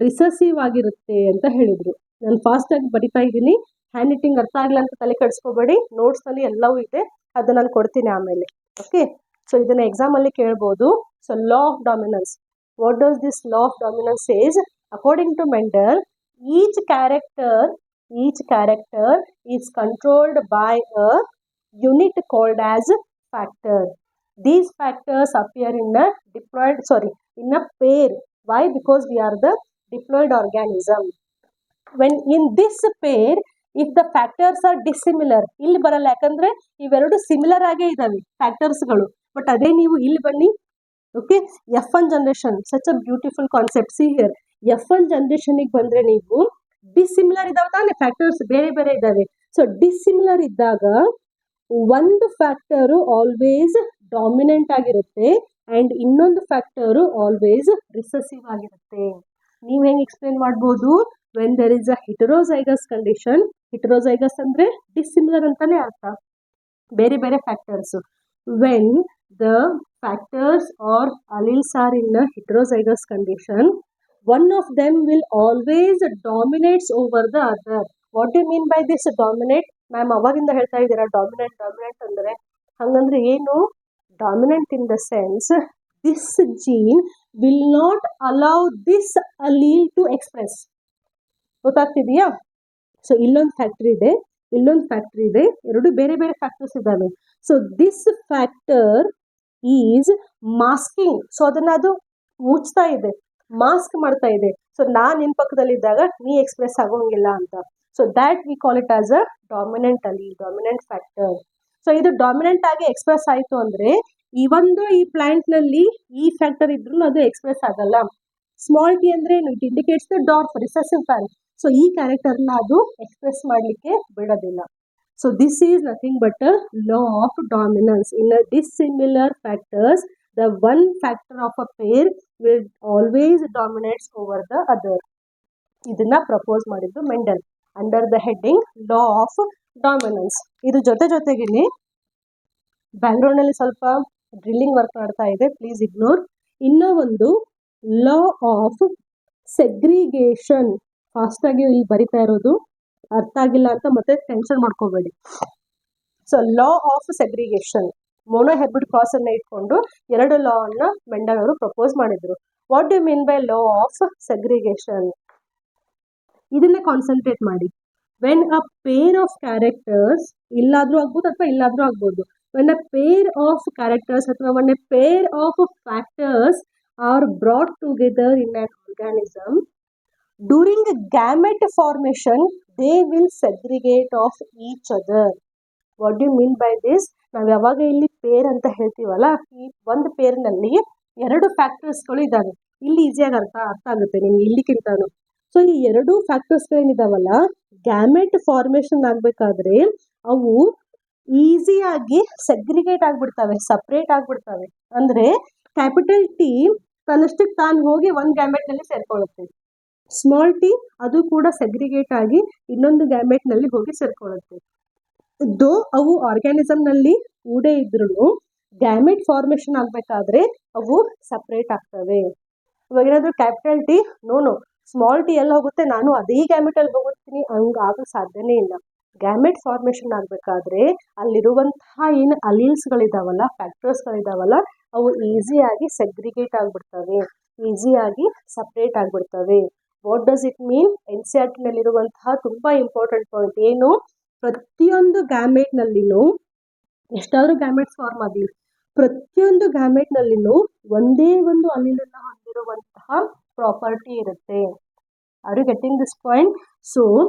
ರಿಸೆಸಿವ್ ಆಗಿರುತ್ತೆ ಅಂತ ಹೇಳಿದ್ರು. ನಾನು ಫಾಸ್ಟ್ ಆಗಿ ಬರಿತಾ ಇದ್ದೀನಿ, ಹ್ಯಾಂಡ್ ರೈಟಿಂಗ್ ಅರ್ಥ ಆಗಿಲ್ಲ ಅಂತ ತಲೆ ಕೆಡಿಸ್ಕೋಬೇಡಿ, ನೋಟ್ಸ್ ಅಲ್ಲಿ ಎಲ್ಲವೂ ಇದೆ, ಅದನ್ನ ನಾನು ಕೊಡ್ತೀನಿ ಆಮೇಲೆ. ಓಕೆ, ಸೊ ಇದನ್ನ ಎಕ್ಸಾಮ್ ಅಲ್ಲಿ ಕೇಳ್ಬೋದು. So law of dominance, what does this law of dominance says? According to Mendel, each character is controlled by a unit called as factor. These factors appear in a pair. Why? Because we are the diploid organism. When in this pair, if the factors are dissimilar, ಇಲ್ಲಿ ಬರಲ್ಲ, ಯಾಕಂದ್ರೆ ಇವೆರಡು ಸಿಮಿಲರ್ ಆಗೇ ಇದಾವೆ ಫ್ಯಾಕ್ಟರ್ಸ್ಗಳು. ಬಟ್ ಅದೇ ನೀವು ಇಲ್ಲಿ ಬನ್ನಿ, okay, F1 generation, such a beautiful concept. See here, F1 ಜನರೇಷನ್ಗೆ ಬಂದ್ರೆ ನೀವು ಡಿಸಿಮಿಲರ್ ಇದಾವೆ ತಾನೆ, ಫ್ಯಾಕ್ಟರ್ಸ್ ಬೇರೆ ಬೇರೆ ಇದಾವೆ. ಸೊ ಡಿಸಿಮಿಲರ್ ಇದ್ದಾಗ ಒಂದು ಫ್ಯಾಕ್ಟರು ಆಲ್ವೇಸ್ ಡಾಮಿನೆಂಟ್ ಆಗಿರುತ್ತೆ ಅಂಡ್ ಇನ್ನೊಂದು ಫ್ಯಾಕ್ಟರು ಆಲ್ವೇಸ್ ರಿಸೆಸಿವ್ ಆಗಿರುತ್ತೆ. ನೀವು ಹೆಂಗೆ ಎಕ್ಸ್ಪ್ಲೇನ್ ಮಾಡ್ಬೋದು? When there is a heterozygous condition, heterozygous ಅಂದ್ರೆ ಡಿಸಿಮಿಲರ್ ಅಂತಾನೆ ಅರ್ಥ, ಬೇರೆ ಬೇರೆ factors. When the factors or alleles are in a heterozygous condition, one of them will always dominates over the other. What do you mean by this dominate? Ma'am ಅವಾಗಿಂದ ಹೇಳ್ತಾ ಇದ್ದೀರಾ ಡಾಮಿನೆಂಟ್ ಅಂದರೆ, ಹಂಗಂದ್ರೆ ಏನು? Dominant in the sense this gene will not allow this allele to express. ಗೊತ್ತಾಗ್ತಿದೆಯಾ? ಸೊ ಇಲ್ಲೊಂದು ಫ್ಯಾಕ್ಟರಿ ಇದೆ, ಇಲ್ಲೊಂದು ಫ್ಯಾಕ್ಟರಿ ಇದೆ, ಎರಡು ಬೇರೆ ಬೇರೆ ಫ್ಯಾಕ್ಟರ್ಸ್ ಇದ್ದಾವೆ. So this factor is masking. So ಅದನ್ನ ಅದು ಮುಚ್ತಾ ಇದೆ, ಮಾಸ್ಕ್ ಮಾಡ್ತಾ ಇದೆ. ಸೊ ನಾನು ನಿನ್ನ ಪಕ್ಕದಲ್ಲಿದ್ದಾಗ ನೀ ಎಕ್ಸ್ಪ್ರೆಸ್ ಆಗೋಂಗಿಲ್ಲ ಅಂತ. So that we call it as a dominant allele, dominant factor. So ಇದು ಡಾಮಿನೆಂಟ್ ಆಗಿ ಎಕ್ಸ್ಪ್ರೆಸ್ ಆಯಿತು ಅಂದ್ರೆ ಈ ಪ್ಲಾಂಟ್ ನಲ್ಲಿ ಈ ಫ್ಯಾಕ್ಟರ್ ಇದ್ರೂ ಅದು ಎಕ್ಸ್ಪ್ರೆಸ್ ಆಗಲ್ಲ. ಸ್ಮಾಲ್ ಟಿ ಅಂದ್ರೆ it indicates the dwarf, recessive plant. So ಈ ಕ್ಯಾರೆಕ್ಟರ್ನ ಅದು ಎಕ್ಸ್ಪ್ರೆಸ್ ಮಾಡಲಿಕ್ಕೆ ಬಿಡೋದಿಲ್ಲ. So this is nothing but a law of dominance. In a dissimilar factors, the one factor of a pair will always dominates over the other. ಇದನ್ನ ಪ್ರಪೋಸ್ ಮಾಡಿದ್ದು Mendel under the heading law of dominance. ಇದು ಜೊತೆಗೇನೆ ಬ್ಯಾಕ್ಗ್ರೌಂಡ್ ನಲ್ಲಿ ಸ್ವಲ್ಪ ಡ್ರಿಲ್ಲಿಂಗ್ ವರ್ಕ್ ಮಾಡ್ತಾ ಇದೆ, ಪ್ಲೀಸ್ ಇಗ್ನೋರ್. ಇನ್ನೂ ಒಂದು ಲಾ ಆಫ್ ಸೆಗ್ರಿಗೇಷನ್, ಫಾಸ್ಟ್ ಆಗಿ ಇಲ್ಲಿ ಬರಿತಾ ಇರೋದು, ಅರ್ಥ ಆಗಿಲ್ಲ ಅಂತ ಮತ್ತೆ ಟೆನ್ಷನ್ ಮಾಡ್ಕೋಬೇಡಿ. So law of segregation, monohybrid cross ಅನ್ನ ಇಟ್ಕೊಂಡು ಎರಡು ಲಾ ಅನ್ನ ಮೆಂಡಲ್ ಅವರು ಪ್ರಪೋಸ್ ಮಾಡಿದ್ರು. What do mean by law of segregation? ಇದನ್ನ ಕಾನ್ಸಂಟ್ರೇಟ್ ಮಾಡಿ. When a pair of characters, ಇಲ್ಲಾದ್ರೂ ಆಗ್ಬೋದು ಅಥವಾ ಇಲ್ಲಾದ್ರೂ ಆಗ್ಬೋದು, when a pair of characters ಅಥವಾ when a pair of factors are brought together in an organism, during gamete formation they will segregate of each other. What do you mean by this? ನಾವು ಯಾವಾಗ ಇಲ್ಲಿ ಪೇರ್ ಅಂತ ಹೇಳ್ತೀವಲ್ಲ, ಈ ಒಂದು ಪೇರ್ನಲ್ಲಿ ಎರಡು ಫ್ಯಾಕ್ಟರ್ಸ್ಗಳು ಇದ್ದಾವೆ. ಇಲ್ಲಿ ಈಸಿಯಾಗಿ ಅರ್ಥ ಆಗುತ್ತೆ ನಿಮ್ಗೆ ಇಲ್ಲಿಕ್ಕಿಂತಾನು. ಸೊ ಈ ಎರಡು ಫ್ಯಾಕ್ಟರ್ಸ್ಗಳೇನಿದಾವಲ್ಲ, ಗ್ಯಾಮೆಟ್ ಫಾರ್ಮೇಷನ್ ಆಗಬೇಕಾದ್ರೆ ಅವು ಈಸಿಯಾಗಿ ಸೆಗ್ರಿಗೇಟ್ ಆಗಿಬಿಡ್ತವೆ, ಸಪ್ರೇಟ್ ಆಗಿಬಿಡ್ತವೆ. ಅಂದರೆ ಕ್ಯಾಪಿಟಲ್ ಟಿ ತನ್ನಷ್ಟಕ್ಕೆ ತಾನು ಹೋಗಿ ಒಂದು ಗ್ಯಾಮೆಟ್ನಲ್ಲಿ ಸೇರ್ಕೊಳ್ಳುತ್ತೆ. ಸ್ಮಾಲ್ ಟಿ ಅದು ಕೂಡ ಸೆಗ್ರಿಗೇಟ್ ಆಗಿ ಇನ್ನೊಂದು ಗ್ಯಾಮೆಟ್ ನಲ್ಲಿ ಹೋಗಿ ಸೇರ್ಕೊಳ್ಳುತ್ತೆ. ದೋ ಅವು ಆರ್ಗ್ಯಾನಿಸಮ್ ನಲ್ಲಿ ಕೂಡೇ ಇದ್ರು ಗ್ಯಾಮೆಟ್ ಫಾರ್ಮೇಶನ್ ಆಗ್ಬೇಕಾದ್ರೆ ಅವು ಸಪ್ರೇಟ್ ಆಗ್ತವೆ. ಇವಾಗ ಏನಾದ್ರು capital T no small T ಎಲ್ಲ ಹೋಗುತ್ತೆ, ನಾನು ಅದೇ ಗ್ಯಾಮೆಟ್ ಅಲ್ಲಿ ಹೋಗುತ್ತೀನಿ, ಹಂಗಾಗೋ ಸಾಧ್ಯನೇ ಇಲ್ಲ. ಗ್ಯಾಮೆಟ್ ಫಾರ್ಮೇಶನ್ ಆಗ್ಬೇಕಾದ್ರೆ ಅಲ್ಲಿರುವಂತಹ ಏನು ಅಲೀಲ್ಸ್ಗಳಿದಾವಲ್ಲ, ಫ್ಯಾಕ್ಟರ್ಸ್ಗಳಿದಾವಲ್ಲ, ಅವು ಈಸಿಯಾಗಿ ಸೆಗ್ರಿಗೇಟ್ ಆಗ್ಬಿಡ್ತವೆ, ಈಸಿಯಾಗಿ ಸಪ್ರೇಟ್ ಆಗ್ಬಿಡ್ತವೆ. What does it mean? N C R ಟಿನಲ್ಲಿರುವಂತಹ ತುಂಬಾ ಇಂಪಾರ್ಟೆಂಟ್ ಪಾಯಿಂಟ್ ಏನು? ಪ್ರತಿಯೊಂದು ಗ್ಯಾಮೆಟ್ ನಲ್ಲಿನೂ, ಎಷ್ಟಾದ್ರೂ ಗ್ಯಾಮೆಟ್ಸ್ ಫಾರ್ಮ್ ಆಗಲಿ, ಪ್ರತಿಯೊಂದು ಗ್ಯಾಮೆಟ್ ನಲ್ಲಿನೂ ಒಂದೇ ಒಂದು ಅಲೀಲನ್ನ ಹೊಂದಿರುವಂತಹ ಪ್ರಾಪರ್ಟಿ ಇರುತ್ತೆ. Are you getting this point? So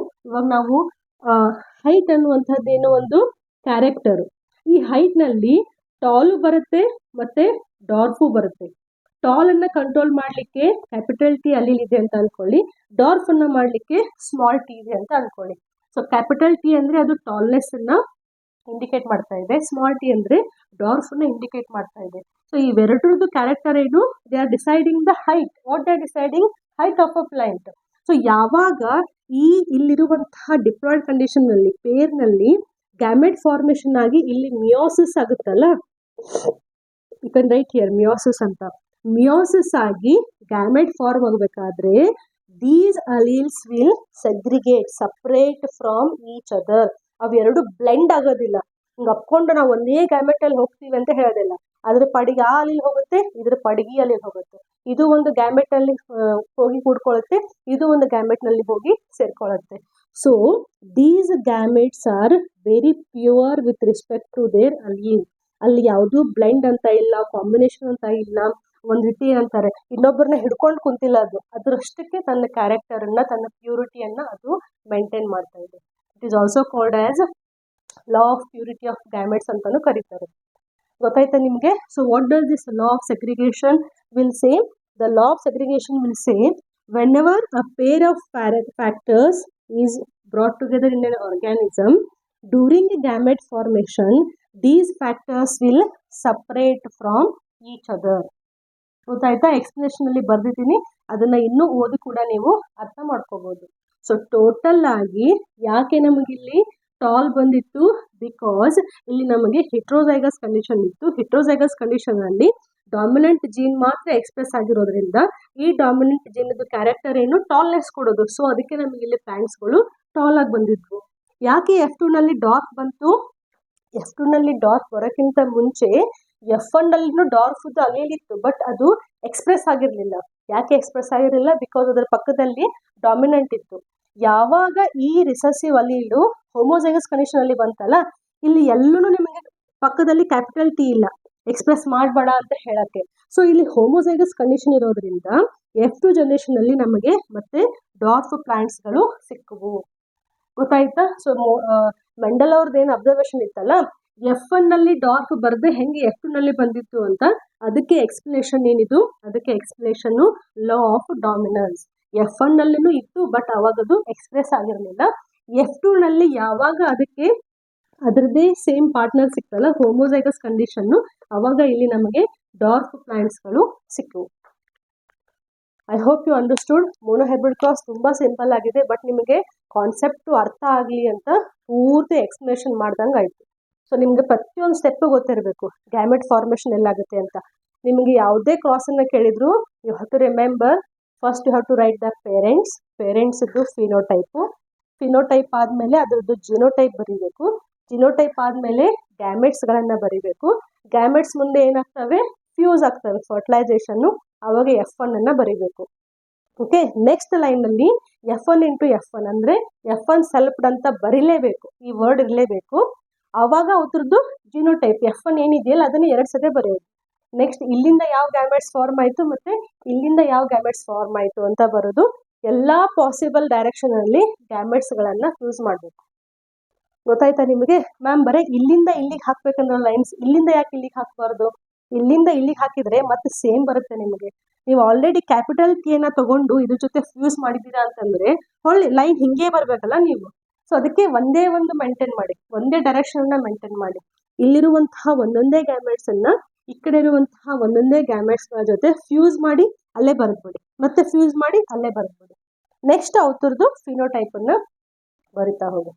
ಇವಾಗ ನಾವು ಹೈಟ್ ಅನ್ನುವಂಥದ್ದೇನೋ ಒಂದು ಕ್ಯಾರೆಕ್ಟರ್. ಈ ಹೈಟ್ ನಲ್ಲಿ ಟಾಲು ಬರುತ್ತೆ ಮತ್ತೆ ಡಾರ್ಫು ಬರುತ್ತೆ. ಟಾಲ್ ಅನ್ನ ಕಂಟ್ರೋಲ್ ಮಾಡಲಿಕ್ಕೆ ಕ್ಯಾಪಿಟಲ್ ಟಿ ಅಲೀಲ್ ಇದೆ ಅಂತ ಅನ್ಕೊಳ್ಳಿ, ಡಾರ್ಫ್ ಅನ್ನ ಮಾಡಲಿಕ್ಕೆ ಸ್ಮಾಲ್ ಟಿ ಇದೆ ಅಂತ ಅನ್ಕೊಳ್ಳಿ. ಸೊ ಕ್ಯಾಪಿಟಲ್ ಟಿ ಅಂದ್ರೆ ಅದು ಟಾಲ್ನೆಸ್ ಅನ್ನ ಇಂಡಿಕೇಟ್ ಮಾಡ್ತಾ ಇದೆ, ಸ್ಮಾಲ್ ಟಿ ಅಂದ್ರೆ ಡಾರ್ಫ್ ಅನ್ನ ಇಂಡಿಕೇಟ್ ಮಾಡ್ತಾ ಇದೆ. ಸೊ ಇವೆರಡರದ್ದು ಕ್ಯಾರೆಕ್ಟರ್ ಏನು? They are deciding the height. What they are deciding? Height of a plant. So ಯಾವಾಗ ಇಲ್ಲಿರುವಂತಹ ಡಿಪ್ಲಾಯ್ಡ್ ಕಂಡೀಷನ್ ನಲ್ಲಿ ಪೇರ್ ನಲ್ಲಿ ಗ್ಯಾಮೆಟ್ ಫಾರ್ಮೇಶನ್ ಆಗಿ ಇಲ್ಲಿ ಮಿಯೋಸಿಸ್ ಆಗುತ್ತಲ್ಲ, you can write here meiosis ಅಂತ. ಮಿಯೋಸಿಸ್ ಆಗಿ ಗ್ಯಾಮೆಟ್ ಫಾರ್ಮ್ ಆಗಬೇಕಾದ್ರೆ these alleles will segregate separate from each other. ಅವೆರಡು ಬ್ಲೆಂಡ್ ಆಗೋದಿಲ್ಲ. ಹಿಂಗೆ ಅಪ್ಕೊಂಡು ನಾವು ಒಂದೇ ಗ್ಯಾಮೆಟ್ ಅಲ್ಲಿ ಹೋಗ್ತೀವಿ ಅಂತ ಹೇಳೋದಿಲ್ಲ. ಅದ್ರ ಪಾಡಿಗೆ ಆ ಅಲೀಲ್ ಹೋಗುತ್ತೆ, ಇದ್ರ ಪಾಡಿಗೆ ಈ ಅಲೀಲ್ ಹೋಗುತ್ತೆ. ಇದು ಒಂದು ಗ್ಯಾಮೆಟ್ ಅಲ್ಲಿ ಹೋಗಿ ಕೂಡ್ಕೊಳ್ಳುತ್ತೆ, ಇದು ಒಂದು ಗ್ಯಾಮೆಟ್ ನಲ್ಲಿ ಹೋಗಿ ಸೇರ್ಕೊಳ್ಳುತ್ತೆ. So these gametes are very pure with respect to their allele. ಅಲ್ಲಿ ಯಾವುದು ಬ್ಲೆಂಡ್ ಅಂತ ಇಲ್ಲ, ಕಾಂಬಿನೇಷನ್ ಅಂತ ಇಲ್ಲ. ಒಂದ್ ರೀತಿ ಅಂತಾರೆ ಇನ್ನೊಬ್ಬರನ್ನ ಹಿಡ್ಕೊಂಡು ಕುಂತಿಲ್ಲ, ಅದು ಅದರಷ್ಟಕ್ಕೆ ತನ್ನ ಕ್ಯಾರೆಕ್ಟರ್ ಅನ್ನ, ತನ್ನ ಪ್ಯೂರಿಟಿಯನ್ನ ಅದು ಮೇಂಟೈನ್ ಮಾಡ್ತಾ ಇದೆ. It is also called as law of purity of gametes ಅಂತಾನು ಕರೀತಾರೆ. ಗೊತ್ತಾಯ್ತಾ ನಿಮ್ಗೆ? So what does this law of segregation will say? The law of segregation will say whenever a pair of factors is brought together in an organism during gamete formation, these factors will separate from each other. ಗೊತ್ತಾಯ್ತಾ? ಎಕ್ಸ್ಪ್ಲನೇಷನ್ ಅಲ್ಲಿ ಬರ್ದಿದ್ದೀನಿ, ಅದನ್ನ ಇನ್ನೂ ಓದಿ ಕೂಡ ನೀವು ಅರ್ಥ ಮಾಡ್ಕೋಬಹುದು. ಸೊ ಟೋಟಲ್ ಆಗಿ ಯಾಕೆ ನಮಗಿಲ್ಲಿ ಟಾಲ್ ಬಂದಿತ್ತು? ಬಿಕಾಸ್ ಇಲ್ಲಿ ನಮಗೆ ಹೆಟ್ರೋಜೈಗಸ್ ಕಂಡೀಷನ್ ಇತ್ತು. ಹೆಟ್ರೋಜೈಗಸ್ ಕಂಡೀಷನ್ ಅಲ್ಲಿ ಡಾಮಿನೆಂಟ್ ಜೀನ್ ಮಾತ್ರ ಎಕ್ಸ್ಪ್ರೆಸ್ ಆಗಿರೋದ್ರಿಂದ ಈ ಡಾಮಿನೆಂಟ್ ಜೀನ್ ಕ್ಯಾರೆಕ್ಟರ್ ಏನು ಟಾಲ್ನೆಸ್ ಕೊಡೋದು. ಸೊ ಅದಕ್ಕೆ ನಮಗೆ ಇಲ್ಲಿ ಪ್ಲಾಂಟ್ಸ್ಗಳು ಟಾಲ್ ಆಗಿ ಬಂದಿದ್ವು. ಯಾಕೆ F2 ನಲ್ಲಿ ಡಾರ್ಕ್ ಬಂತು? F2 ನಲ್ಲಿ ಡಾರ್ಕ್ ಬರೋಕ್ಕಿಂತ ಮುಂಚೆ F1 ನಲ್ಲಿನೂ ಡಾರ್ಕ್ ಅಲ್ಲಿತ್ತು, ಬಟ್ ಅದು ಎಕ್ಸ್ಪ್ರೆಸ್ ಆಗಿರ್ಲಿಲ್ಲ. ಯಾಕೆ ಎಕ್ಸ್ಪ್ರೆಸ್ ಆಗಿರಲಿಲ್ಲ? ಬಿಕಾಸ್ ಅದರ ಪಕ್ಕದಲ್ಲಿ ಡಾಮಿನೆಂಟ್ ಇತ್ತು. ಯಾವಾಗ ಈ ರಿಸೆಸಿವ್ ಅಲೀಲು ಹೋಮೋಜೈಗಸ್ ಕಂಡೀಷನ್ ಅಲ್ಲಿ ಬಂತಲ್ಲ, ಇಲ್ಲಿ ಎಲ್ಲೂ ನಿಮಗೆ ಪಕ್ಕದಲ್ಲಿ ಕ್ಯಾಪಿಟಲ್ ಟಿ ಇಲ್ಲ, ಎಕ್ಸ್ಪ್ರೆಸ್ ಮಾಡಬೇಡ ಅಂತ ಹೇಳಕ್ಕೆ. ಸೊ ಇಲ್ಲಿ ಹೋಮೋಜೈಗಸ್ ಕಂಡೀಷನ್ ಇರೋದ್ರಿಂದ F2 ಜನರೇಷನ್ ಅಲ್ಲಿ ನಮಗೆ ಮತ್ತೆ ಡಾರ್ಕ್ ಪ್ಲಾಂಟ್ಸ್ಗಳು ಸಿಕ್ಕುವು. ಗೊತ್ತಾಯ್ತಾ? ಸೊ ಮೆಂಡಲ್ ಅವ್ರದ್ದು ಏನು ಅಬ್ಸರ್ವೇಷನ್ ಇತ್ತಲ್ಲ, F1 ನಲ್ಲಿ ಡಾರ್ಕ್ ಬರದೆ ಹೆಂಗೆ F2 ನಲ್ಲಿ ಬಂದಿತ್ತು ಅಂತ, ಅದಕ್ಕೆ ಎಕ್ಸ್ಪ್ಲನೇಷನ್ ಏನಿದು? ಅದಕ್ಕೆ explanation law of dominance. F1 ನಲ್ಲಿನೂ ಇತ್ತು, ಬಟ್ ಅವಾಗ ಅದು ಎಕ್ಸ್ಪ್ರೆಸ್ ಆಗಿರಲಿಲ್ಲ. F2 ನಲ್ಲಿ ಯಾವಾಗ ಅದಕ್ಕೆ ಅದರದ್ದೇ ಸೇಮ್ ಪಾರ್ಟ್ನರ್ ಸಿಕ್ತಲ್ಲ, ಹೋಮೋಜೈಗಸ್ ಕಂಡೀಷನ್, ಅವಾಗ ಇಲ್ಲಿ ನಮಗೆ ಡಾರ್ಕ್ ಪ್ಲಾಂಟ್ಸ್ಗಳು ಸಿಕ್ಕವು. I hope you understood. Monohybrid cross ತುಂಬಾ ಸಿಂಪಲ್ ಆಗಿದೆ, ಬಟ್ ನಿಮಗೆ ಕಾನ್ಸೆಪ್ಟ್ ಅರ್ಥ ಆಗಲಿ ಅಂತ ಪೂರ್ತಿ ಎಕ್ಸ್ಪ್ಲನೇಷನ್ ಮಾಡ್ದಂಗೆ ಆಯ್ತು. ಸೊ ನಿಮಗೆ ಪ್ರತಿಯೊಂದು ಸ್ಟೆಪ್ ಗೊತ್ತಿರಬೇಕು, ಗ್ಯಾಮೆಟ್ ಫಾರ್ಮೇಷನ್ ಎಲ್ಲಾಗುತ್ತೆ ಅಂತ. ನಿಮಗೆ ಯಾವುದೇ ಕ್ರಾಸ್ ಅನ್ನ ಕೇಳಿದ್ರು you have to remember, first you have to write the parents ಇದ್ದು ಫಿನೋಟೈಪ್ ಆದ್ಮೇಲೆ ಅದರದ್ದು ಜಿನೋಟೈಪ್ ಬರೀಬೇಕು. ಜಿನೋಟೈಪ್ ಆದ್ಮೇಲೆ ಗ್ಯಾಮೆಟ್ಸ್ಗಳನ್ನ ಬರೀಬೇಕು. ಗ್ಯಾಮೆಟ್ಸ್ ಮುಂದೆ ಏನಾಗ್ತವೆ? ಫ್ಯೂಸ್ ಆಗ್ತವೆ, ಫರ್ಟಿಲೈಸೇಷನ್. ಅವಾಗ F1 ಅನ್ನ ಬರೀಬೇಕು. ಓಕೆ, ನೆಕ್ಸ್ಟ್ ಲೈನ್ ಅಲ್ಲಿ F1 ಇಂಟು F1 ಅಂದ್ರೆ F1 ಸೆಲ್ಫ್ಡ್ ಅಂತ ಬರೀಲೇಬೇಕು, ಈ ವರ್ಡ್ ಇರಲೇಬೇಕು. ಆವಾಗ ಅದ್ರದ್ದು ಜಿನೋಟೈಪ್ F1 ಏನಿದೆಯಲ್ಲ ಅದನ್ನ 2 ಸತಿ ಬರೆಯೋದು. ನೆಕ್ಸ್ಟ್ ಇಲ್ಲಿಂದ ಯಾವ ಗ್ಯಾಮೆಟ್ಸ್ ಫಾರ್ಮ್ ಆಯಿತು ಮತ್ತೆ ಇಲ್ಲಿಂದ ಯಾವ ಗ್ಯಾಮೆಟ್ಸ್ ಫಾರ್ಮ್ ಆಯಿತು ಅಂತ ಬರೋದು. ಎಲ್ಲಾ ಪಾಸಿಬಲ್ ಡೈರೆಕ್ಷನ್ ಅಲ್ಲಿ ಗ್ಯಾಮೆಟ್ಸ್ಗಳನ್ನ ಯೂಸ್ ಮಾಡಬೇಕು. ಗೊತ್ತಾಯ್ತಾ ನಿಮಗೆ? ಮ್ಯಾಮ್ ಬರೀ ಇಲ್ಲಿಂದ ಇಲ್ಲಿಗೆ ಹಾಕ್ಬೇಕಂದ್ರೆ ಲೈನ್ಸ್, ಇಲ್ಲಿಂದ ಯಾಕೆ ಇಲ್ಲಿಗೆ ಹಾಕಬಾರ್ದು? ಇಲ್ಲಿಂದ ಇಲ್ಲಿಗೆ ಹಾಕಿದ್ರೆ ಮತ್ತೆ ಸೇಮ್ ಬರುತ್ತೆ ನಿಮಗೆ. ನೀವು ಆಲ್ರೆಡಿ ಕ್ಯಾಪಿಟಲ್ ಟಿಯನ್ನ ತಗೊಂಡು ಇದ್ರ ಜೊತೆ ಫ್ಯೂಸ್ ಮಾಡಿದ್ದೀರಾ ಅಂತಂದ್ರೆ ಹೊಳ್ಳಿ ಲೈನ್ ಹಿಂಗೆ ಬರಬೇಕಲ್ಲ ನೀವು. ಸೊ ಅದಕ್ಕೆ ಒಂದೇ ಒಂದು ಮೇಂಟೈನ್ ಮಾಡಿ, ಒಂದೇ ಡೈರೆಕ್ಷನ್ ಅನ್ನ ಮೇಂಟೈನ್ ಮಾಡಿ. ಇಲ್ಲಿರುವಂತಹ ಒಂದೊಂದೇ ಗ್ಯಾಮೆಟ್ಸ್ ಅನ್ನ ಈ ಕಡೆ ಇರುವಂತಹ ಒಂದೊಂದೇ ಗ್ಯಾಮೆಟ್ಸ್ ಜೊತೆ ಫ್ಯೂಸ್ ಮಾಡಿ ಅಲ್ಲೇ ಬರೆದ್ಬಿಡಿ, ಮತ್ತೆ ಫ್ಯೂಸ್ ಮಾಡಿ ಅಲ್ಲೇ ಬರೆದ್ಬಿಡಿ. ನೆಕ್ಸ್ಟ್ ಅವ್ರದ್ದು ಫಿನೋಟೈಪ್ ಅನ್ನ ಬರಿತಾ ಹೋಗಿ.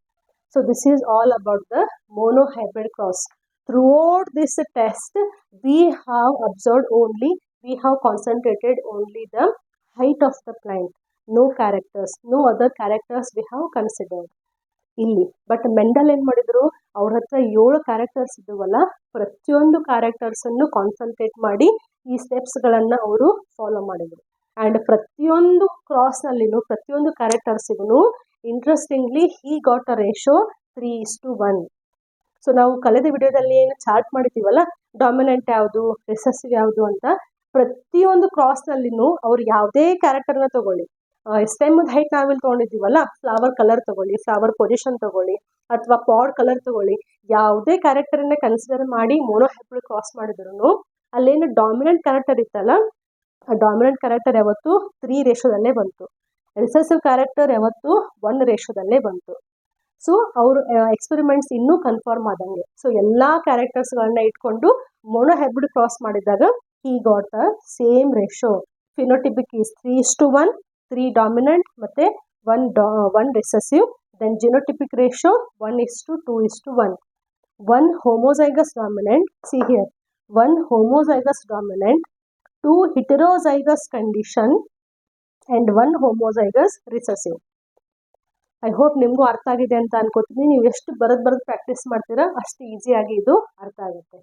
So this is all about the monohybrid cross. Throughout this test, we have concentrated only the height of the plant. No characters, no other characters we have considered. ಇಲ್ಲಿ ಬಟ್ ಮೆಂಡಲ್ ಏನ್ ಮಾಡಿದ್ರು, ಅವ್ರ ಹತ್ರ 7 ಕ್ಯಾರೆಕ್ಟರ್ಸ್ ಇದ್ವಲ್ಲ, ಪ್ರತಿಯೊಂದು ಕ್ಯಾರೆಕ್ಟರ್ಸ್ ಅನ್ನು ಕಾನ್ಸಂಟ್ರೇಟ್ ಮಾಡಿ ಈ ಸ್ಟೆಪ್ಸ್ ಗಳನ್ನ ಅವರು ಫಾಲೋ ಮಾಡಿದ್ರು. ಅಂಡ್ ಪ್ರತಿಯೊಂದು ಕ್ರಾಸ್ ನಲ್ಲಿನೂ ಪ್ರತಿಯೊಂದು ಕ್ಯಾರೆಕ್ಟರ್ಸ್ಗೂ interestingly he got a ratio 3:1. So ನಾವು ಕಳೆದ ವಿಡಿಯೋದಲ್ಲಿ ಏನು ಚಾರ್ಟ್ ಮಾಡಿದ್ದೀವಲ್ಲ, ಡಾಮಿನೆಂಟ್ ಯಾವುದು, ರಿಸೆಸಿವ್ ಯಾವುದು ಅಂತ, ಪ್ರತಿಯೊಂದು ಕ್ರಾಸ್ ನಲ್ಲಿನೂ ಅವ್ರು ಯಾವುದೇ ಕ್ಯಾರೆಕ್ಟರ್ನ ತಗೊಳ್ಳಿ, ಸ್ಟೆಮ್ದ ಹೈಟ್ ನಾವಿಲ್ಲಿ ತೊಗೊಂಡಿದ್ದೀವಲ್ಲ, ಫ್ಲವರ್ ಕಲರ್ ತಗೊಳ್ಳಿ, ಫ್ಲವರ್ ಪೊಸಿಷನ್ ತಗೊಳ್ಳಿ, ಅಥವಾ ಪಾಡ್ ಕಲರ್ ತಗೊಳ್ಳಿ, ಯಾವುದೇ ಕ್ಯಾರೆಕ್ಟರ್ನ ಕನ್ಸಿಡರ್ ಮಾಡಿ ಮೋನೋಹೈಬ್ರಿಡ್ ಕ್ರಾಸ್ ಮಾಡಿದ್ರು ಅಲ್ಲೇನು ಡಾಮಿನೆಂಟ್ ಕ್ಯಾರೆಕ್ಟರ್ ಇತ್ತಲ್ಲ, ಆ ಡಾಮಿನೆಂಟ್ ಕ್ಯಾರೆಕ್ಟರ್ ಯಾವತ್ತು 3 ರೇಷೋದಲ್ಲೇ ಬಂತು. ರಿಸೆಸಿವ್ ಕ್ಯಾರೆಕ್ಟರ್ ಯಾವತ್ತು 1 ರೇಷೋದಲ್ಲೇ ಬಂತು. ಸೊ ಅವರು ಎಕ್ಸ್ಪೆರಿಮೆಂಟ್ಸ್ ಇನ್ನೂ ಕನ್ಫರ್ಮ್ ಆದಂಗೆ. ಸೊ ಎಲ್ಲಾ ಕ್ಯಾರೆಕ್ಟರ್ಸ್ಗಳನ್ನ ಇಟ್ಕೊಂಡು ಮೋನೋಹೈಬ್ರಿಡ್ ಕ್ರಾಸ್ ಮಾಡಿದಾಗ he got the same ratio. Phenotypic is 3:1, 3 dominant ಮತ್ತೆ 1 recessive. Then genotypic ratio 1:2:1. 1 homozygous dominant. See here, 1 homozygous dominant, 2 heterozygous condition and 1 homozygous recessive. I hope ನಿಮಗೂ ಅರ್ಥ ಆಗಿದೆ ಅಂತ ಅನ್ಕೋತೀನಿ. ನೀವು ಎಷ್ಟು ಬರೆದು ಪ್ರಾಕ್ಟೀಸ್ ಮಾಡ್ತೀರಾ ಅಷ್ಟು ಈಸಿಯಾಗಿ ಇದು ಅರ್ಥ ಆಗುತ್ತೆ.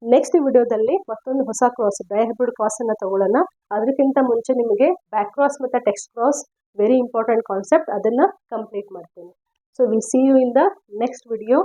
ನೆಕ್ಸ್ಟ್ ವಿಡಿಯೋದಲ್ಲಿ ಮತ್ತೊಂದು ಹೊಸ ಕ್ರಾಸ್, ಡೈಹೈಬ್ರಿಡ್ ಕ್ರಾಸನ್ನು ತಗೊಳ್ಳೋಣ. ಅದಕ್ಕಿಂತ ಮುಂಚೆ ನಿಮಗೆ ಬ್ಯಾಕ್ ಕ್ರಾಸ್ ಮತ್ತು test cross very important concept, ಅದನ್ನು ಕಂಪ್ಲೀಟ್ ಮಾಡ್ತೀನಿ. So will see you in the next video.